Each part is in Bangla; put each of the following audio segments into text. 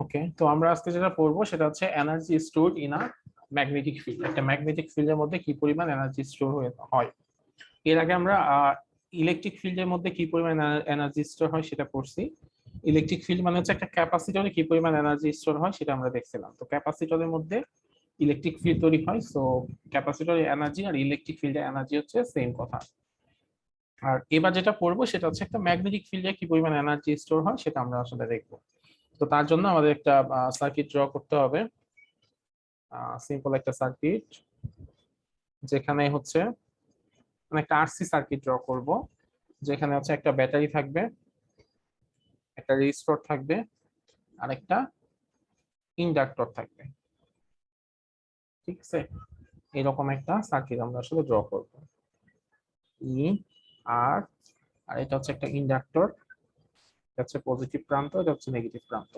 ওকে, তো আমরা আজকে যেটা পড়বো সেটা হচ্ছে energy stored in a magnetic field. একটা ম্যাগনেটিক ফিল্ডের মধ্যে কি পরিমাণ এনার্জি স্টোর হয়। এর আগে আমরা ইলেকট্রিক ফিল্ডের মধ্যে কি পরিমাণ এনার্জি স্টোর হয় সেটা পড়ছি। ইলেকট্রিক ফিল্ড মানে হচ্ছে একটা ক্যাপাসিটরে কি পরিমাণ এনার্জি স্টোর হয় সেটা আমরা দেখছিলাম। তো ক্যাপাসিটরের মধ্যে ইলেকট্রিক ফিল্ড তৈরি হয়, সো ক্যাপাসিটরের এনার্জি আর ইলেকট্রিক ফিল্ডের এনার্জি হচ্ছে সেম কথা। আর এবার যেটা পড়বো সেটা হচ্ছে একটা ম্যাগনেটিক ফিল্ডে কি পরিমাণ এনার্জি স্টোর হয় সেটা আমরা আসলে দেখবো। তো তার জন্য আমাদের একটা সার্কিট ড্র করতে হবে। সিম্পল একটা সার্কিট, যেখানে হচ্ছে মানে একটা আরসি সার্কিট ড্র করব, যেখানে হচ্ছে একটা ব্যাটারি থাকবে, একটা রেজিস্টর থাকবে, আর একটা ইন্ডাক্টর থাকবে। ঠিক আছে, এরকম একটা সার্কিট আমরা আসলে ড্র করব। ই আর আর এটা হচ্ছে একটা ইন্ডাক্টর, এটা হচ্ছে পজিটিভ প্রান্ত, এটা হচ্ছে নেগেটিভ প্রান্ত।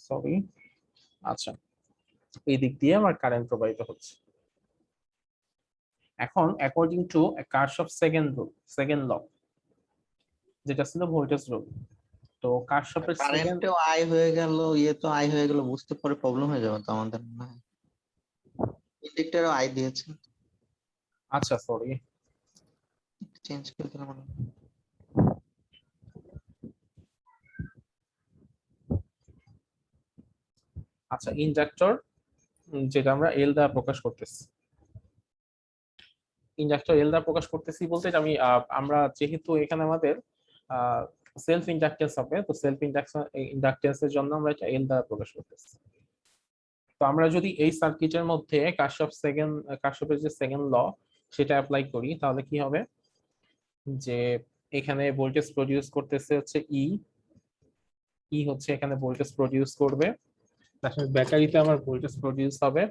সরি, আচ্ছা, এই দিক দিয়ে আমার কারেন্ট প্রবাহিত হচ্ছে। এখন according to Kirchhoff second law, যেটা ছিল ভোল্টেজ রুল, তো কারশফের সেকেন্ড। কারেন্টও আই হয়ে গেল, ইয়ে তো আই হয়ে গেল, বুঝতে পরে প্রবলেম হয়ে যাবে তো আমাদের মনে হয়। ইন্ডাক্টরও আই দিয়েছে, আচ্ছা সরি, চেঞ্জ করে দিলাম মনে হয়। আচ্ছা ইন্ডাক্টর, যেটা আমরা এল দ্বারা প্রকাশ করতেছি, ইন্ডাক্টর এল দ্বারা প্রকাশ করতেছি বলতে এটা আমি আমরা যেহেতু এখানে আমাদের সেলফ ইন্ডাকটেন্স হবে, তো সেলফ ইন্ডাকটেন্সের জন্য আমরা এটা এল দ্বারা প্রকাশ করতেছি। তো আমরা যদি এই সার্কিটের মধ্যে কারশফের যে সেকেন্ড ল সেটা অ্যাপ্লাই করি, তাহলে কি হবে যে এখানে ভোল্টেজ প্রডিউস করতেছে হচ্ছে ই হচ্ছে এখানে ভোল্টেজ প্রডিউস করবে, তার সাথে ব্যাটারিতে আমার ভোল্টেজ প্রডিউস হবে,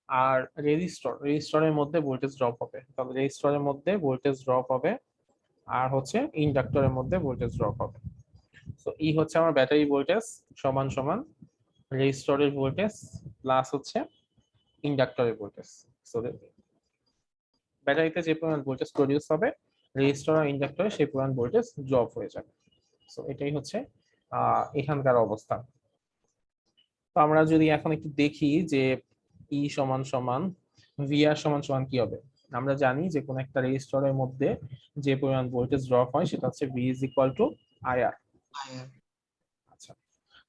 আর রেজিস্টরের মধ্যে ভোল্টেজ ড্রপ হবে। তাহলে রেজিস্টরের মধ্যে ভোল্টেজ ড্রপ হবে, আর হচ্ছে ইন্ডাক্টরের মধ্যে ভোল্টেজ ড্রপ হবে। তো ই হচ্ছে আমার ব্যাটারি ভোল্টেজ সমান সমান রেজিস্টরের ভোল্টেজ প্লাস হচ্ছে ইন্ডাক্টরের ভোল্টেজ। সো ব্যাটারিতে যে পরিমাণ ভোল্টেজ প্রডিউস হবে, রেজিস্টর আর ইন্ডাক্টরে সেই পরিমাণ ভোল্টেজ ড্রপ হয়ে যাবে। সো এটাই হচ্ছে এখানকার অবস্থা। তো আমরা যদি এখন একটু দেখি যে ই সমান সমান ভিআর সমান সমান কি হবে। আমরা জানি যে কোন একটা রেজিস্টরের মধ্যে যে পরিমাণ ভোল্টেজ ড্রপ হয় সেটা হচ্ছে V is equal two IR. আচ্ছা,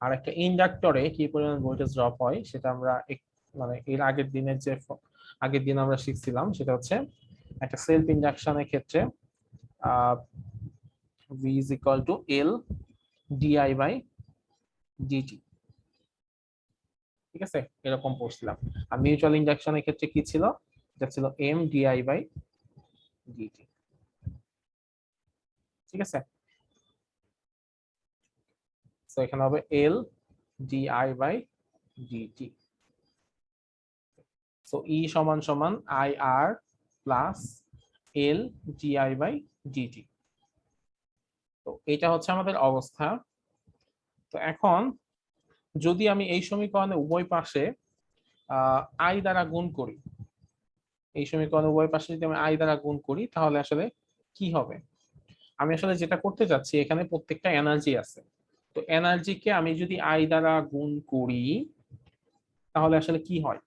আর একটা ইন্ডাক্টরে কি পরিমাণ ভোল্টেজ ড্রপ হয় সেটা আমরা মানে এর আগের দিনের যে আগের দিন আমরা শিখছিলাম, সেটা হচ্ছে একটা সেলফ ইন্ডাকশনের ক্ষেত্রে V is equal to L di by DT. ঠিক আছে, এরকম পড়ছিলাম। আর মিউচুয়াল ইন্ডাকশনের ক্ষেত্রে কি ছিল, এটা ছিল এম ডিআই বাই ডিটি। ঠিক আছে, তো এখানে হবে L di by dt. So E সমান সমান I R plus L di by dt. তো এটা হচ্ছে আমাদের অবস্থা। তো এখন যদি আমি এই সমীকরণে উভয় পাশে আই দ্বারা গুণ করি, এই সমীকরণে উভয় পাশে যদি আমি আই দ্বারা গুণ করি, তাহলে আসলে কি হবে। আমি আসলে যেটা করতে চাচ্ছি, এখানে প্রত্যেকটা এনার্জি আছে, তো এনার্জিকে আমি যদি আই দ্বারা গুণ করি তাহলে আসলে কি হয়,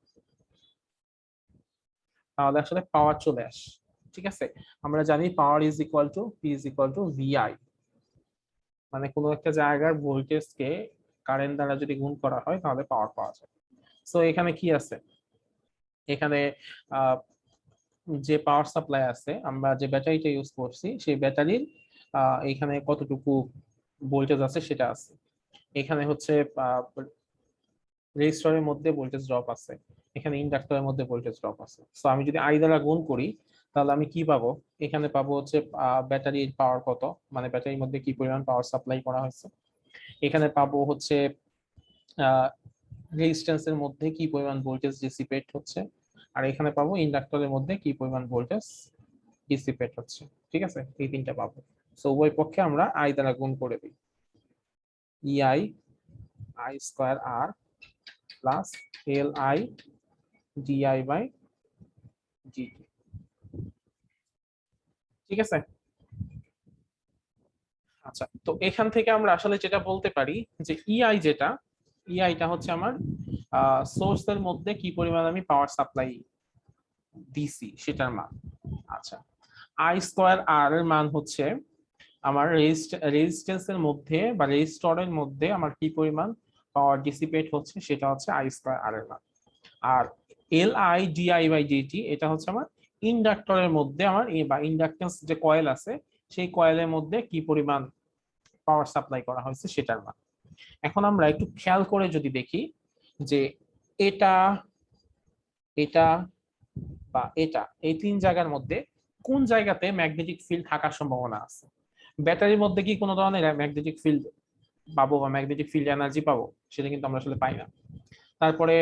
তাহলে আসলে পাওয়ার চলে আসে। ঠিক আছে, আমরা জানি power is equal to P is equal to VI, মানে কোনো একটা জায়গার ভোল্টেজকে কারেন্ট দ্বারা যদি গুণ করা হয় তাহলে পাওয়ার পাওয়া যায়। সো এখানে কি আছে, এখানে আহ, যে পাওয়ার সাপ্লাই আছে, আমরা যে ব্যাটারিটা ইউজ করছি সেই ব্যাটারির এখানে কতটুকু ভোল্টেজ আছে সেটা আছে। এখানে হচ্ছে রেজিস্টরের মধ্যে ভোল্টেজ ড্রপ আছে, এখানে ইন্ডাক্টরের মধ্যে ভোল্টেজ ড্রপ আছে। সো আমি যদি আই দ্বারা গুণ করি তাহলে আমি কি পাবো, এখানে পাবো হচ্ছে ব্যাটারির পাওয়ার কত, মানে ব্যাটারির মধ্যে কি পরিমাণ পাওয়ার সাপ্লাই করা হয়েছে, এখানে পাবো হচ্ছে রেজিস্ট্যান্সের মধ্যে কি পরিমাণ ভোল্টেজ ডিসিপেট হচ্ছে, আর এখানে পাবো ইন্ডাক্টরের মধ্যে কি পরিমাণ ভোল্টেজ ডিসিপেট হচ্ছে। ঠিক আছে, এই তিনটা পাবো। সো উভয় পক্ষে আমরা আই দ্বারা গুণ করে দিই, e i i square r plus l I DI by DT. ঠিক আছে। আচ্ছা, তো এখান থেকে আমরা আসলে যেটা বলতে পারি যে ইআই যেটা, ইআইটা হচ্ছে আমার সোর্সের মধ্যে কি পরিমাণ আমি পাওয়ার সাপ্লাই দিছি সেটার মান। আচ্ছা, আই স্কোয়ার আর এর মান হচ্ছে আমার রেজিস্ট্যান্সের মধ্যে বা রেজিস্টরের মধ্যে আমার কি পরিমাণ পাওয়ার ডিসিপেট হচ্ছে সেটা হচ্ছে আই স্কোয়ার আর এর মান। আর L I DI by DT এটা হচ্ছে আমার ইন্ডাক্টরের মধ্যে আমার বা ইন্ডাকটেন্স যে কয়েল আছে সেই কয়েলের মধ্যে কি পরিমাণ পাওয়ার সাপ্লাই করা হয়েছে সেটার মান। এখন আমরা একটু খেয়াল করে যদি দেখি যে এটা এটা বা এটা এই তিন জায়গার মধ্যে কোন জায়গাতে ম্যাগনেটিক ফিল্ড থাকার সম্ভাবনা আছে। ব্যাটারির মধ্যে কি কোনো ধরনের ম্যাগনেটিক ফিল্ড পাবো বা ম্যাগনেটিক ফিল্ড এনার্জি পাবো, সেটা কিন্তু আমরা আসলে পাই না। তারপরে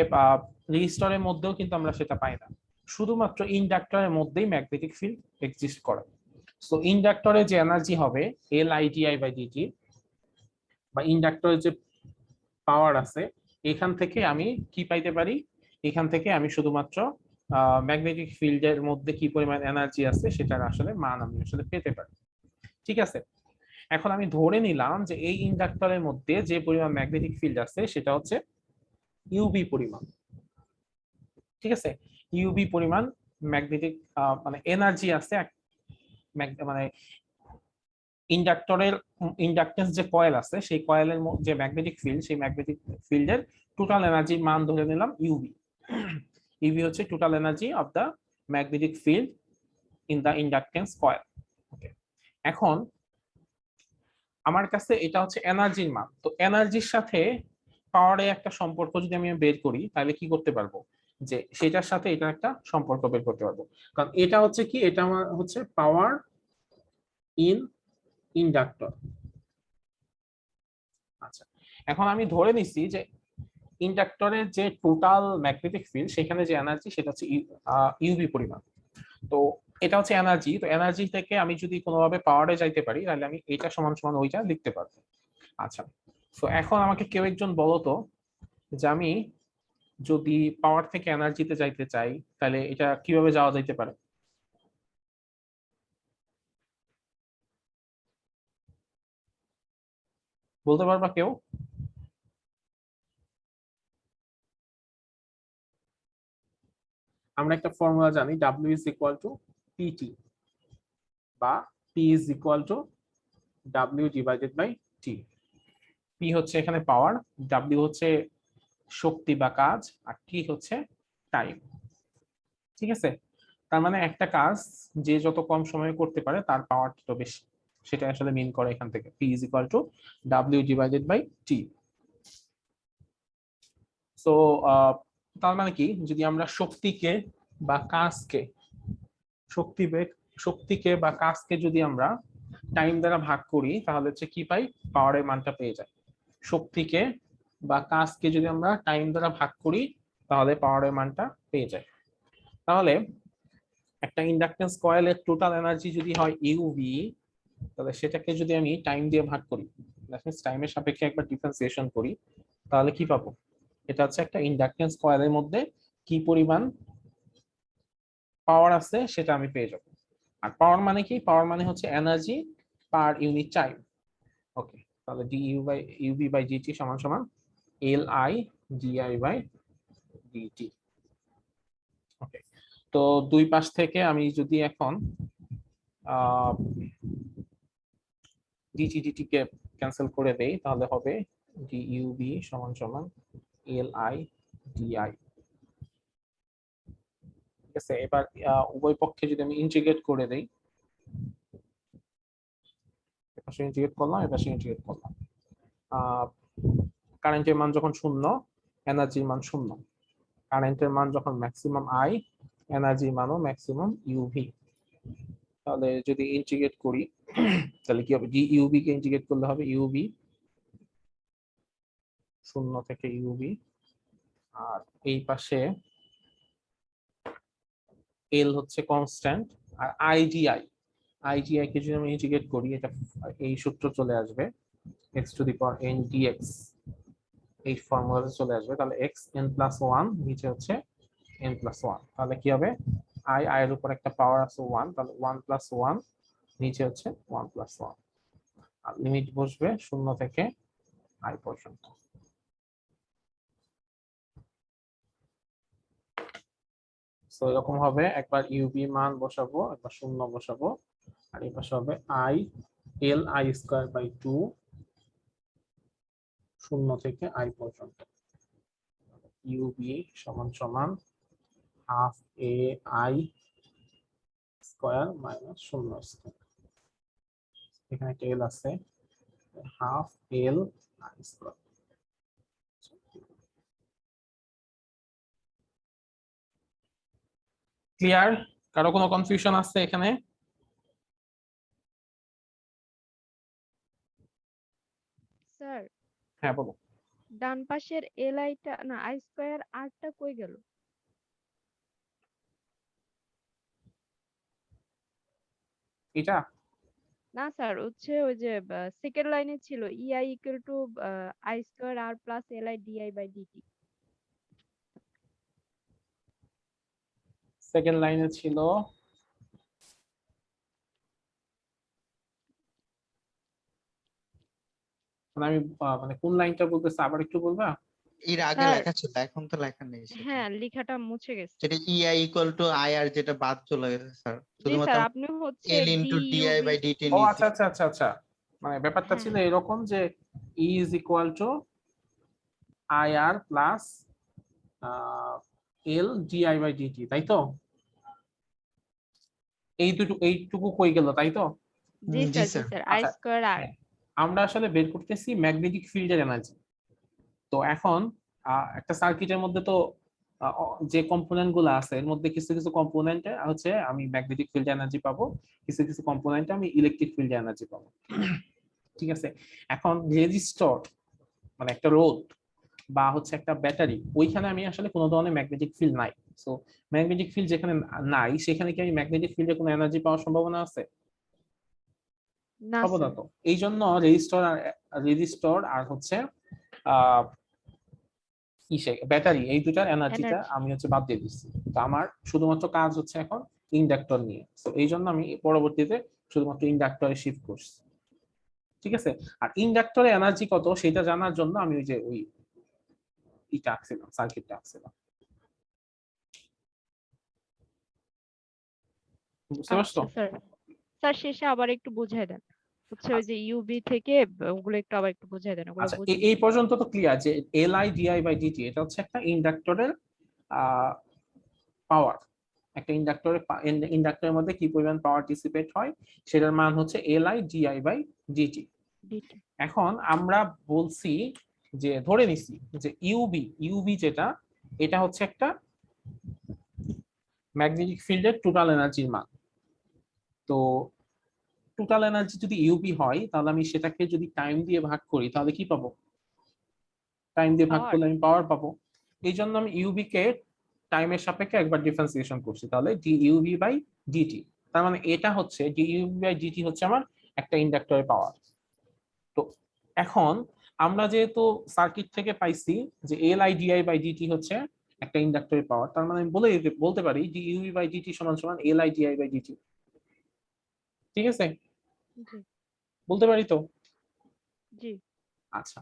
রেজিস্টরের মধ্যেও কিন্তু আমরা সেটা পাই না, শুধুমাত্র ইন্ডাক্টরের মধ্যেই ম্যাগনেটিক ফিল্ড এক্সিস্ট করে। সো ইন্ডাক্টরে যে এনার্জি হবে L I t I by dt, বা ইন্ডাক্টরের যে পাওয়ার আছে, এখান থেকে আমি কি পাইতে পারি, এখান থেকে আমি শুধুমাত্র ম্যাগনেটিক ফিল্ডের মধ্যে কি পরিমাণ এনার্জি আছে সেটার আসলে মান আমি আসলে পেতে পারি। ঠিক আছে, এখন আমি ধরে নিলাম যে এই ইন্ডাক্টরের মধ্যে যে পরিমাণ ম্যাগনেটিক ফিল্ড আছে সেটা হচ্ছে ইউবি পরিমাণ। ঠিক আছে, ইউবি পরিমাণ ম্যাগনেটিক মানে এনার্জি আছে মানে ইন্ডাক্টরের ইন্ডাকটেন্স যে কয়েল আছে সেই কয়েলের যে ম্যাগনেটিক ফিল্ড, সেই ম্যাগনেটিক ফিল্ডের টোটাল এনার্জির মান ধরে নিলাম ইউবি। ইউবি হচ্ছে total energy of the magnetic field in the inductance coil. Okay, এখন আমার কাছে এটা হচ্ছে এনার্জির মান। তো এনার্জির সাথে পাওয়ারে একটা সম্পর্ক যদি আমি বের করি তাহলে কি করতে পারবো, যে সেটার সাথে এটা একটা সম্পর্ক বের করতে পারবো। কারণ এটা হচ্ছে কি, এটা আমার হচ্ছে পাওয়ার ইন ইন্ডাক্টর। আচ্ছা, এখন আমি ধরে নিচ্ছি যে ইন্ডাক্টরের যে টোটাল ম্যাগনেটিক ফিল্ড সেখানে যে এনার্জি সেটা হচ্ছে ইউবি পরিমাণ। তো এটা হচ্ছে এনার্জি, তো এনার্জি থেকে আমি যদি কোনোভাবে পাওয়ারে যাইতে পারি তাহলে আমি এটা সমান সমান ওইটা লিখতে পারবো। আচ্ছা, তো এখন আমাকে কেউ একজন বলো তো যে আমি যদি পাওয়ার থেকে এনার্জিতে যাইতে চাই তাহলে এটা কিভাবে যাওয়া যাইতে পারে। বলতে পারবা কেউ? আমরা একটা ফর্মুলা জানি, ডাব্লিউ ইজ ইকুয়াল টু পিটি, বা p is equal to W divided by t. P হচ্ছে এখানে পাওয়ার, ডাব্লিউ হচ্ছে শক্তি বা কাজ, আর টি হচ্ছে টাইম। ঠিক আছে, তার মানে একটা কাজ যে যত কম সময়ে করতে পারে তার পাওয়ার তত বেশি, সেটা আসলে মিন করে এখান থেকে P is equal to W divided by T. So তার মানে কি, যদি আমরা শক্তিকে বা কাজকে শক্তি শক্তিকে বা কাজকে যদি আমরা টাইম দ্বারা ভাগ করি তাহলে হচ্ছে কি পাই, পাওয়ারের মানটা পেয়ে যায়। শক্তিকে বা কাজকে যদি আমরা টাইম দ্বারা ভাগ করি তাহলে পাওয়ারের মানটা পেয়ে যায়। তাহলে একটা ইন্ডাকটেন্স কয়েলের টোটাল এনার্জি যদি হয় ইউভি, তাহলে সেটাকে যদি আমি টাইম দিয়ে ভাগ করি, টাইমের সাপেক্ষে একবার ডিফারেন্সিয়েশন করি, তাহলে কি পাবো, এটা হচ্ছে একটা ইন্ডাকটেন্স কয়েলের মধ্যে কি পরিমাণ পাওয়ার আছে সেটা আমি পেয়ে যাবো। আর পাওয়ার মানে কি, পাওয়ার মানে হচ্ছে energy per unit time. Okay, তাহলে d u by u b by DT সমান সমান L I DI by d t. Okay, তো দুই পাশ থেকে আমি যদি এখন ডিটি ডিটি কে ক্যান্সেল করে দেই তাহলে হবে ডিইউবি সমান সমান এল আই ডিআই। ঠিক আছে, এবার উভয় পক্ষে যদি আমি ইন্টিগ্রেট করে দেই, এপাশে ইন্টিগ্রেট করলাম এপাশে ইন্টিগ্রেট করলাম, কারেন্টের মান যখন শূন্য এনার্জির মান শূন্য, কারেন্টের মান যখন ম্যাক্সিমাম আই এনার্জির মানও ম্যাক্সিমাম ইউভি। তাহলে যদি ইন্টিগ্রেট করি তাহলে কি হবে, ডি ইউবি কে ইন্টিগ্রেট করলে হবে ইউবি শূন্য থেকে ইউবি, আর এই পাশে এল হচ্ছে কনস্ট্যান্ট, আর আইডিআই আইডিআই কে যদি আমি ইন্টিগ্রেট করি এটা এই সূত্র চলে আসবে x to the power n dx, এই ফর্মুলাতে চলে আসবে। তাহলে এক্স এন প্লাস ওয়ান, নিচে হচ্ছে এন প্লাস ওয়ান, তাহলে কি হবে আই এর উপর একটা পাওয়ার আছে ওয়ান, তাহলে ওয়ান প্লাস ওয়ান নিচে হচ্ছে 1 প্লাস 1, আর লিমিট বসবে 0 থেকে i পর্যন্ত। তো এরকম হবে, একবার ইউবি মান বসাবো, একবার 0 বসাবো, আর এই পাশে হবে i l i square by 2 0 থেকে i পর্যন্ত। ইউবি সমান সমান half a I square minus 0 square, এখানে একটা এল আছে, half L I square. Clear? কারো কোনো কনফিউশন আছে এখানে? স্যার, হ্যাঁ বলো। ডান পাশের এল আইটা না আই স্কয়ার আরটা কই গেল? এটা না স্যার, হচ্ছে ওই যে সেকেন্ড লাইনে ছিল e i equal to i square r plus l I DI by d t. Second লাইনে ছিল, মানে আমি মানে কোন লাইনটা বলতেছি আবার একটু বলবা? এর আগে স্যার, লেখা ছিল, এখন তো লেখা নেই সেটা। হ্যাঁ লেখাটা মুছে গেছে। সেটা ইআই ইকুয়াল টু আই আর যেটা বাদ চলে গেছে স্যার, জি শুধুমাত্র স্যার, আপনি হচ্ছে L into DI ডিইউবি। By DT ও নিয়েছি। আচ্ছা আচ্ছা আচ্ছা আচ্ছা, মানে ব্যাপারটা হ্যাঁ ছিল হ্যাঁ এরকম যে E is equal to I R plus L di by dt, তাই তো? এইটুকু কই গেল, তাই তো? জি জি স্যার, জি স্যার। স্যার, আই আচ্ছা, স্কয়ার আর। হ্যাঁ, আমরা আসলে বের করতেছি ম্যাগনেটিক ফিল্ডের এনার্জি। তো এখন একটা সার্কিটের মধ্যে তো যে কম্পোনেন্ট গুলো আছে এর মধ্যে কিছু কিছু কম্পোনেন্টে হচ্ছে আমি ম্যাগনেটিক ফিল্ড এনার্জি পাবো, কিছু কিছু কম্পোনেন্টে আমি ইলেকট্রিক ফিল্ড এনার্জি পাবো। ঠিক আছে, এখন রেজিস্টর মানে একটা রোধ বা হচ্ছে একটা ব্যাটারি, ওইখানে আমি আসলে কোনো ধরনের ম্যাগনেটিক ফিল্ড নাই। সো ম্যাগনেটিক ফিল্ড যেখানে নাই সেখানে কি আমি ম্যাগনেটিক ফিল্ডে কোনো এনার্জি পাওয়ার সম্ভাবনা আছে? না পাবো না স্যার। তো। এই জন্য রেজিস্টর আর হচ্ছে আহ ইসে ব্যাটারি, এই দুটার এনার্জিটা এনার্জি। আমি হচ্ছে বাদ দিয়ে দিচ্ছি। তো আমার শুধুমাত্র কাজ হচ্ছে এখন ইন্ডাক্টর নিয়ে, তো এই জন্য আমি পরবর্তীতে শুধুমাত্র ইন্ডাক্টরে শিফট করছি। ঠিক আছে, আর ইন্ডাক্টরের এনার্জি কত সেটা জানার জন্য আমি ওই যে ইটা আঁকছিলাম, সার্কিটটা আঁকছিলাম। বুঝতে পারছো? আচ্ছা স্যার, স্যার শেষে আবার একটু বুঝাই দেন, হচ্ছে ওই আচ্ছা যে ইউবি থেকে ওগুলো একটু আবার একটু বুঝাই দেন, ওগুলো আচ্ছা, বুঝিনি এই ঠিক মতো। পর্যন্ত তো ক্লিয়ার যে L I DI by DT এটা হচ্ছে একটা ইন্ডাক্টরের পাওয়ার। একটা ইন্ডাক্টরের মধ্যে কি পরিমাণ পাওয়ার ডিসিপেট হয় সেটার মান হচ্ছে L I DI by dt. Dt. এখন আমরা বলছি যে ধরে নিছি যে ইউবি যেটা, এটা হচ্ছে একটা ম্যাগনেটিক ফিল্ডের টোটাল এনার্জির মান। তো টোটাল এনার্জি যদি ইউবি হয় তাহলে আমি সেটাকে যদি টাইম দিয়ে ভাগ করি তাহলে কি পাবো? টাইম দিয়ে ভাগ পাওয়ার। করলে আমি পাওয়ার পাবো। এই জন্য আমি ইউবি কে টাইমের সাপেক্ষে একবার ডিফারেন্সিয়েশন করছি, তাহলে ডি ইউবি বাই ডিটি। তার মানে এটা হচ্ছে ডি ইউবি বাই ডিটি হচ্ছে আমার একটা ইন্ডাক্টরের পাওয়ার। তো এখন আমরা যেহেতু সার্কিট থেকে পাইছি যে L I DI by dt হচ্ছে একটা ইন্ডাক্টরের পাওয়ার, তার মানে আমি বলতে পারি ডি ইউবি বাই ডিটি সমান সমান L I DI by DT. ঠিক আছে, জি বলতে পারি তো? জি। আচ্ছা,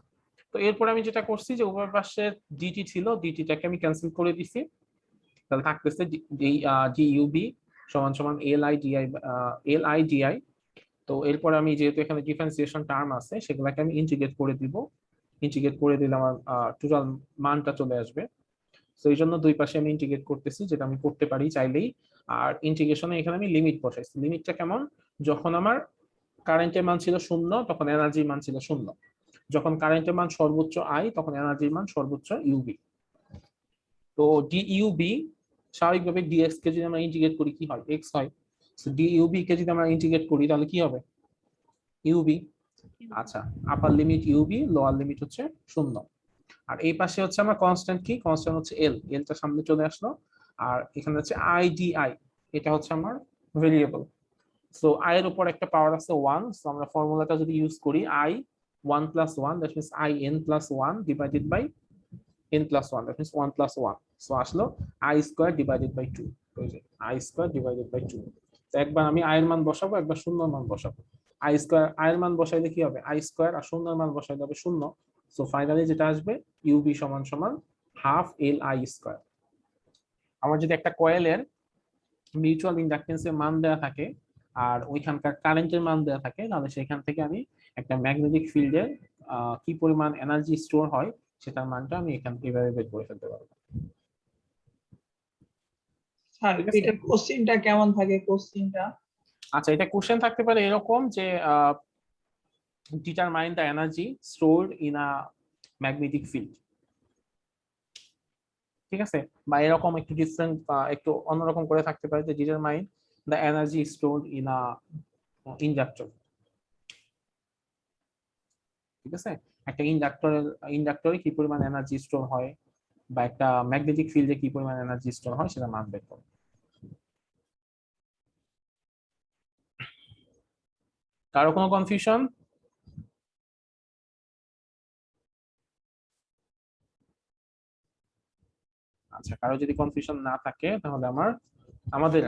তো এরপর আমি যেটা করছি যে উভয় পাশে ডিটি ছিল, ডিটিটাকে আমি ক্যান্সেল করে দিছি, তাহলে থাকতেছে ডি ইউবি সমান সমান এল আই ডিআই। তো এরপর আমি যেহেতু এখানে ডিফারেন্সিয়েশন টার্ম আছে সেগুলোকে আমি ইন্টিগ্রেট করে দিব, ইন্টিগ্রেট করে দিলে আমার টোটাল মানটা চলে আসবে। তো এই জন্য দুই পাশে আমি ইন্টিগ্রেট করতেছি, যেটা আমি করতে পারি চাইলেই। আর ইন্টিগ্রেশনে এখানে আমি লিমিট বসাইছি। লিমিটটা কেমন? যখন আমার কারেন্টের মান ছিল 0 তখন এনার্জির মান ছিল 0, যখন কারেন্টের মান সর্বোচ্চ আই তখন এনার্জির মান সর্বোচ্চ ইউবি। তো ডি ইউবি স্বাভাবিকভাবে ডিএক্স কে যদি আমরা ইন্টিগ্রেট করি কি হয়? এক্স হয়। ডি ইউবি কে যদি আমরা ইন্টিগ্রেট করি তাহলে কি হবে? ইউবি। আচ্ছা, upper limit UB, lower limit হচ্ছে 0। আর এই পাশে হচ্ছে আমার কনস্ট্যান্ট, কি কনস্ট্যান্ট হচ্ছে এল, এলটা সামনে চলে আসলো। আর এখানে হচ্ছে আইডিআই, এটা হচ্ছে আমার ভেরিয়েবল। সো আই এর উপর একটা পাওয়ার আছে 1, সো আমরা ফর্মুলাটা যদি ইউজ করি I 1 plus 1, that means I n plus 1 divided by n plus 1, that means 1 plus 1। So আসলো আই স্কয়ার ডিভাইডেড বাই 2, ওই যে আই স্কয়ার ডিভাইডেড বাই 2। তো একবার আমি আয়ের মান বসাবো, একবার শূন্যর মান বসাবো। আই স্কোয়ার আয়ের মান বসাইলে কি হবে, আই স্কোয়ার, আর শূন্যের মান বসাইলে হবে শূন্য। সো ফাইনালি যেটা আসবে ইউবি সমান সমান হাফ এল আই স্কোয়ার। আমার যদি একটা কয়েলের মিউচুয়াল ইন্ডাকটেন্সের মান দেওয়া থাকে আর ওইখানকার কারেন্টের মান দেওয়া থাকে, তাহলে সেখান থেকে আমি একটা ম্যাগনেটিক ফিল্ডের কি পরিমাণ এনার্জি স্টোর হয় সেটার মানটা আমি এখান থেকে এভাবে বের করে ফেলতে পারবো। স্যার ঠিক আছে? এটার কোশ্চেনটা কেমন থাকে কোশ্চেনটা? আচ্ছা, এটা কোশ্চেন থাকতে পারে এরকম যে determine the energy stored in a magnetic field, ঠিক আছে? বা এরকম একটু ডিফারেন্ট, একটু অন্যরকম করে থাকতে পারে যে determine the energy stored in a inductor, ঠিক আছে? একটা ইন্ডাক্টরে কি পরিমাণ এনার্জি স্টোর হয় বা একটা ম্যাগনেটিক ফিল্ডে কি পরিমাণ এনার্জি স্টোর হয় সেটা মান বের করো। কারো কোনো কনফিউশন? আচ্ছা, কারো যদি কনফিউশন না থাকে তাহলে আমাদের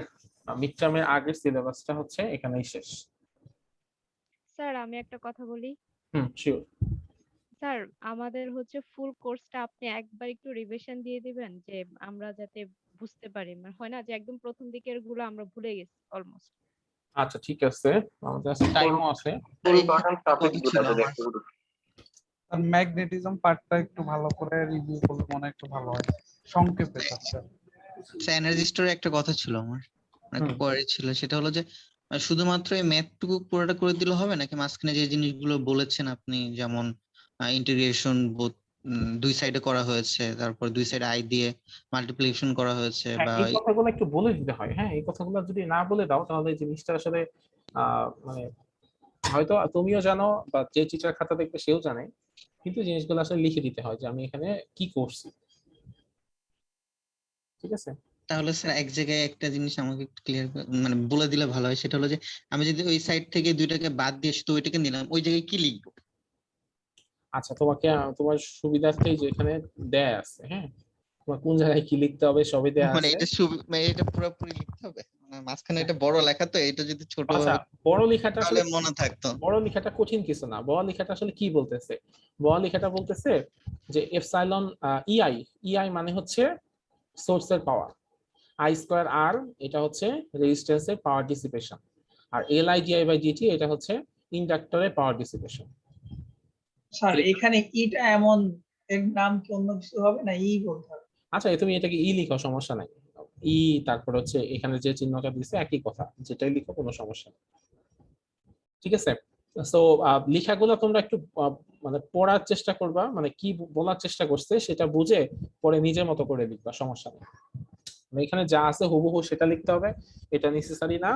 মিড টার্মের আগের সিলেবাসটা হচ্ছে এখানেই শেষ। স্যার আমি একটা কথা বলি। শিওর। স্যার আমাদের হচ্ছে ফুল কোর্সটা আপনি একবার একটু রিভিশন দিয়ে দিবেন, যে আমরা যাতে বুঝতে পারি। মানে হয় না যে একদম প্রথম দিকের গুলো আমরা ভুলে গেছি অলমোস্ট। আচ্ছা ঠিক আছে, আমাদের কাছে টাইমও আছে। ইম্পর্টেন্ট টপিক ছিল আমার। আর ম্যাগনেটিজম পার্টটা একটু ভালো করে রিভিউ করলে মনে হয় একটু ভালো হয়, সংক্ষেপে স্যার। এনার্জি স্টোরে একটা কথা ছিল আমার, একটা কোয়ারি ছিল, সেটা হলো যে শুধুমাত্র এই ম্যাথটুকু পুরোটা করে দিলে হবে নাকি মাঝখানে যে জিনিসগুলো বলেছেন আপনি, যেমন ইন্টিগ্রেশন বোথ দুই সাইডে করা হয়েছে, তারপর দুই সাইডে আই দিয়ে মাল্টিপ্লিকেশন করা হয়েছে, হ্যাঁ, বা এই কথাগুলো একটু বলে দিতে হয়। হ্যাঁ, এই কথাগুলো যদি না বলে দাও তাহলে এই জিনিসটা আসলে মানে হয়তো তুমিও জানো বা যে টিচার খাতা দেখবে সেও জানে, কিন্তু জিনিসগুলো আসলে লিখে দিতে হয় যে আমি এখানে কি করছি, ঠিক আছে? তাহলে স্যার এক জায়গায় একটা জিনিস আমাকে একটু ক্লিয়ার মানে বলে দিলে ভালো হয়। সেটা হলো যে আমি যদি ওই সাইড থেকে দুইটাকে বাদ দিয়ে শুধু ওইটাকে নিলাম, ওই জায়গায় কি লিখবো? আচ্ছা, তোমাকে তোমার সুবিধার্থে যেখানে দেয়া আছে, হ্যাঁ, তোমার কোন জায়গায় কি লিখতে হবে সবই দেয়া মানে আছে। এটা পুরোপুরি লিখতে হবে, মানে মাঝখানে এটা বড় লেখা, তো এটা যদি ছোট আচ্ছা, ভাবে বড় লেখাটা তাহলে আসলে মনে থাকতো। বড় লেখাটা কঠিন কিছু না। বড় লেখাটা আসলে কি বলতেছে, বড় লেখাটা বলতেছে যে এপসাইলন ইআই, ইআই মানে হচ্ছে সোর্সের পাওয়ার, আই স্কোয়ার আর এটা হচ্ছে রেজিস্ট্যান্সের পাওয়ার ডিসিপেশন, আর L I DI by DT এটা হচ্ছে ইন্ডাক্টরের পাওয়ার ডিসিপেশন। স্যার এখানে ইটা এমন এর নাম কি অন্য কিছু হবে না, ই বলতে হবে? আচ্ছা, তুমি এটাকে ই লিখো, সমস্যা নাই। ই তারপর হচ্ছে এখানে যে চিহ্নটা দিচ্ছে একই কথা, যেটাই লিখো কোনো সমস্যা নেই, ঠিক আছে? সো লেখাগুলো তোমরা একটু মানে পড়ার চেষ্টা করবা, মানে কি বলার চেষ্টা করছে সেটা বুঝে পরে নিজের মতো করে লিখবা, সমস্যা নেই। মানে এখানে যা আছে হুবহু সেটা লিখতে হবে এটা নেসেসারি না।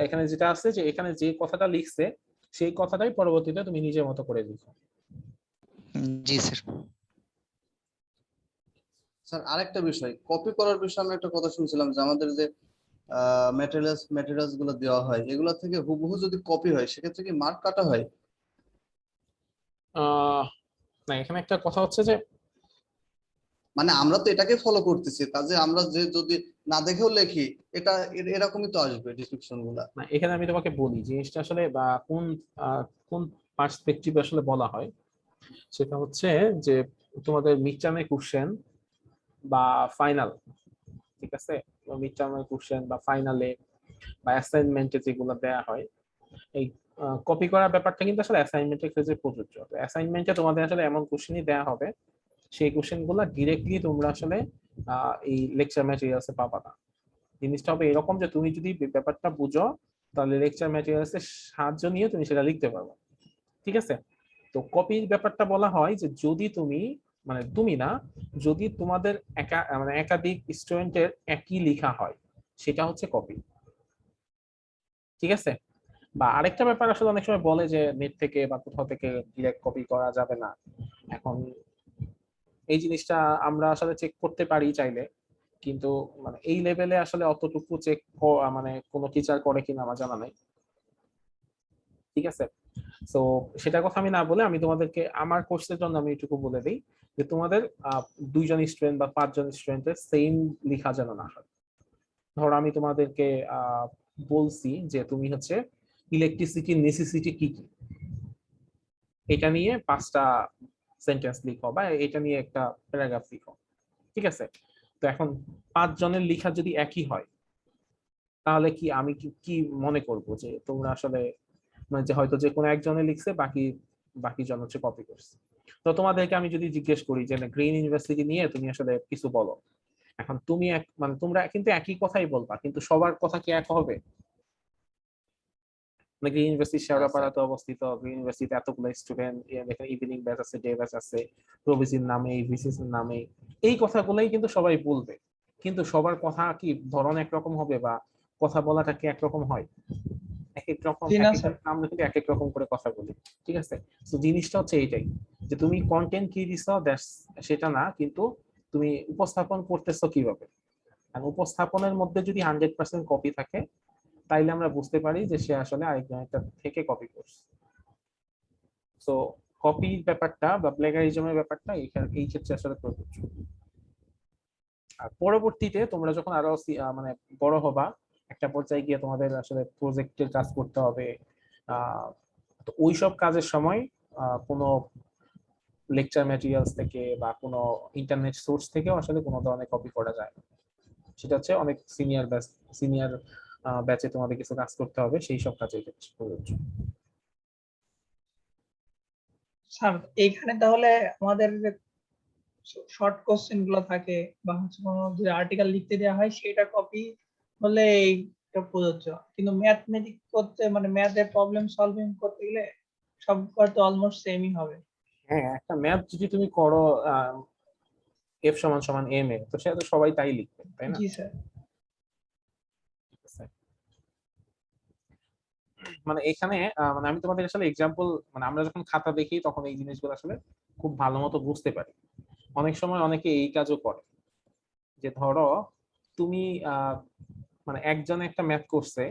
এখানে যেটা আছে যে এখানে যে কথাটা লিখছে সেই কথাটাই পরবর্তীতে তুমি নিজের মতো করে লিখো। জি স্যার। স্যার আরেকটা বিষয়, কপি করার বিষয়ে আমি একটা কথা শুনছিলাম যে আমাদের যে ম্যাটেরিয়ালস গুলো দেওয়া হয় এগুলো থেকে হুবহু যদি কপি হয় সেক্ষেত্রে কি মার্ক কাটা হয়? না, এখানে একটা কথা হচ্ছে যে মানে আমরা তো এটাকে ফলো করতেছি, কাজে আমরা যে যদি না দেখেও লেখি এটা এরকমই তো আসবে ডিসক্রিপশন গুলা। না, এখানে আমি তোমাকে বলি জিনিসটা আসলে বা কোন পার্সপেক্টিভে আসলে বলা হয়, সেটা হচ্ছে যে তোমাদের মিড টার্মের কোশ্চেন বা ফাইনাল, ঠিক আছে, মিড টার্মের কোশ্চেন বা ফাইনালে বা অ্যাসাইনমেন্টে যেগুলো দেয়া হয়, এই কপি করার ব্যাপারটা কিন্তু আসলে অ্যাসাইনমেন্টের ক্ষেত্রে প্রযোজ্য। তো অ্যাসাইনমেন্টে তোমাদের আসলে এমন কোশ্চেনই দেয়া হবে, সেই কোশ্চেনগুলো ডিরেক্টলি তোমরা আসলে এই লেকচার ম্যাটেরিয়ালসে পাবা না। জিনিসটা হবে এরকম যে তুমি যদি ব্যাপারটা বুঝো তাহলে লেকচার ম্যাটেরিয়ালসের সাহায্য নিয়ে তুমি সেটা লিখতে পারবে, ঠিক আছে? তো কপির ব্যাপারটা বলা হয় যে যদি তুমি, মানে তুমি না, যদি তোমাদের মানে একাধিক স্টুডেন্টের একই লেখা হয় সেটা হচ্ছে কপি, ঠিক আছে? বা আরেকটা ব্যাপার আসলে অনেক সময় বলে যে নেট থেকে বা কোথাও থেকে ডিরেক্ট কপি করা যাবে না। এখন এই জিনিসটা আমরা আসলে চেক করতে পারি চাইলে, কিন্তু মানে এই লেভেলে আসলে অতটুকু চেক মানে কোনো টিচার করে কিনা আমার জানা নাই, ঠিক আছে? তো সেটার কথা আমি না বলে আমি তোমাদেরকে আমার কোর্সের জন্য আমি এটুকু বলে দিই যে তোমাদের 2 জন স্টুডেন্ট বা 5 জন স্টুডেন্টের সেম লেখা যেন না হয়। ধরো আমি তোমাদেরকে বলছি যে তুমি হচ্ছে ইলেকট্রিসিটির নেসেসিটি কি কি, এটা নিয়ে 5টা সেন্টেন্স লিখো বা এটা নিয়ে একটা প্যারাগ্রাফ লিখো, ঠিক আছে? তো এখন 5 জনের লেখা যদি একই হয় তাহলে কি আমি কি মনে করব যে তোমরা আসলে মানে যে হয়তো যে কোনো একজনে লিখছে, বাকি জন হচ্ছে কপি করছে। তো তোমাদেরকে আমি যদি জিজ্ঞেস করি যে গ্রিন ইউনিভার্সিটি নিয়ে তুমি আসলে কিছু বলো, এখন তুমি মানে তোমরা কিন্তু একই কথাই বলবা, কিন্তু সবার কথা কি এক হবে? মানে গ্রিন ইউনিভার্সিটি শেওড়াপাড়াতে অবস্থিত, গ্রিন ইউনিভার্সিটিতে এতগুলো স্টুডেন্ট, এখানে ইভিনিং ব্যাচ আছে, ডে ব্যাচ আছে, প্রভিসির নামে ভিসিসির নামে, এই কথাগুলোই কিন্তু সবাই বলবে, কিন্তু সবার কথা কি ধরন একরকম হবে বা কথা বলাটা কি একরকম হয়? এক এক রকম, জি এক না এক স্যার। আমরা কিন্তু এক এক রকম করে কথা বলি, ঠিক আছে? তো জিনিসটা হচ্ছে এইটাই যে তুমি কন্টেন্ট কি দিছো সেটা না, কিন্তু তুমি উপস্থাপন করতেছো কিভাবে। আর উপস্থাপনের মধ্যে যদি 100% কপি থাকে তাইলে আমরা বুঝতে পারি যে সে আসলে আরেকজনের থেকে কপি করছে। তো কপির ব্যাপারটা বা প্লেগারিজমের ব্যাপারটা এই ক্ষেত্রে আসলে প্রযোজ্য। আর পরবর্তীতে তোমরা যখন আরো মানে বড় হবা, একটা পর্যায়ে গিয়ে তোমাদের আসলে প্রজেক্টের কাজ করতে হবে, তো ওইসব কাজের সময় কোনো লেকচার ম্যাটেরিয়ালস থেকে বা কোনো ইন্টারনেট সোর্স থেকেও আসলে কোনো ধরনের কপি করা যায় না। সেটা হচ্ছে অনেক সিনিয়র ব্যাচে তোমাদের কিছু কাজ করতে হবে, সেই সব কাজে প্রযোজ্য। স্যার এইখানে তাহলে আমাদের যে শর্ট কোশ্চেন গুলো থাকে বা হচ্ছে কোনো যে আর্টিকেল লিখতে দেওয়া হয় সেটা কপি হলে এইটা প্রযোজ্য, কিন্তু ম্যাথমেটিক করতে মানে ম্যাথের প্রবলেম সলভিং করতে গেলে সব তো অলমোস্ট সেমই হবে। হ্যাঁ, একটা ম্যাথ যদি তুমি করো এফ সমান সমান এম এ, তো সেটা তো সবাই তাই লিখবে, তাই না? জি স্যার। মানে এখানে মানে আমি তোমাদের আসলে এক্সাম্পল, মানে আমরা যখন খাতা দেখি তখন এই জিনিসগুলো আসলে খুব ভালো মতো বুঝতে পারি। অনেক সময় অনেকে এই কাজও করে যে ধরো তুমি মানে একজনে একটা ম্যাথ করছে,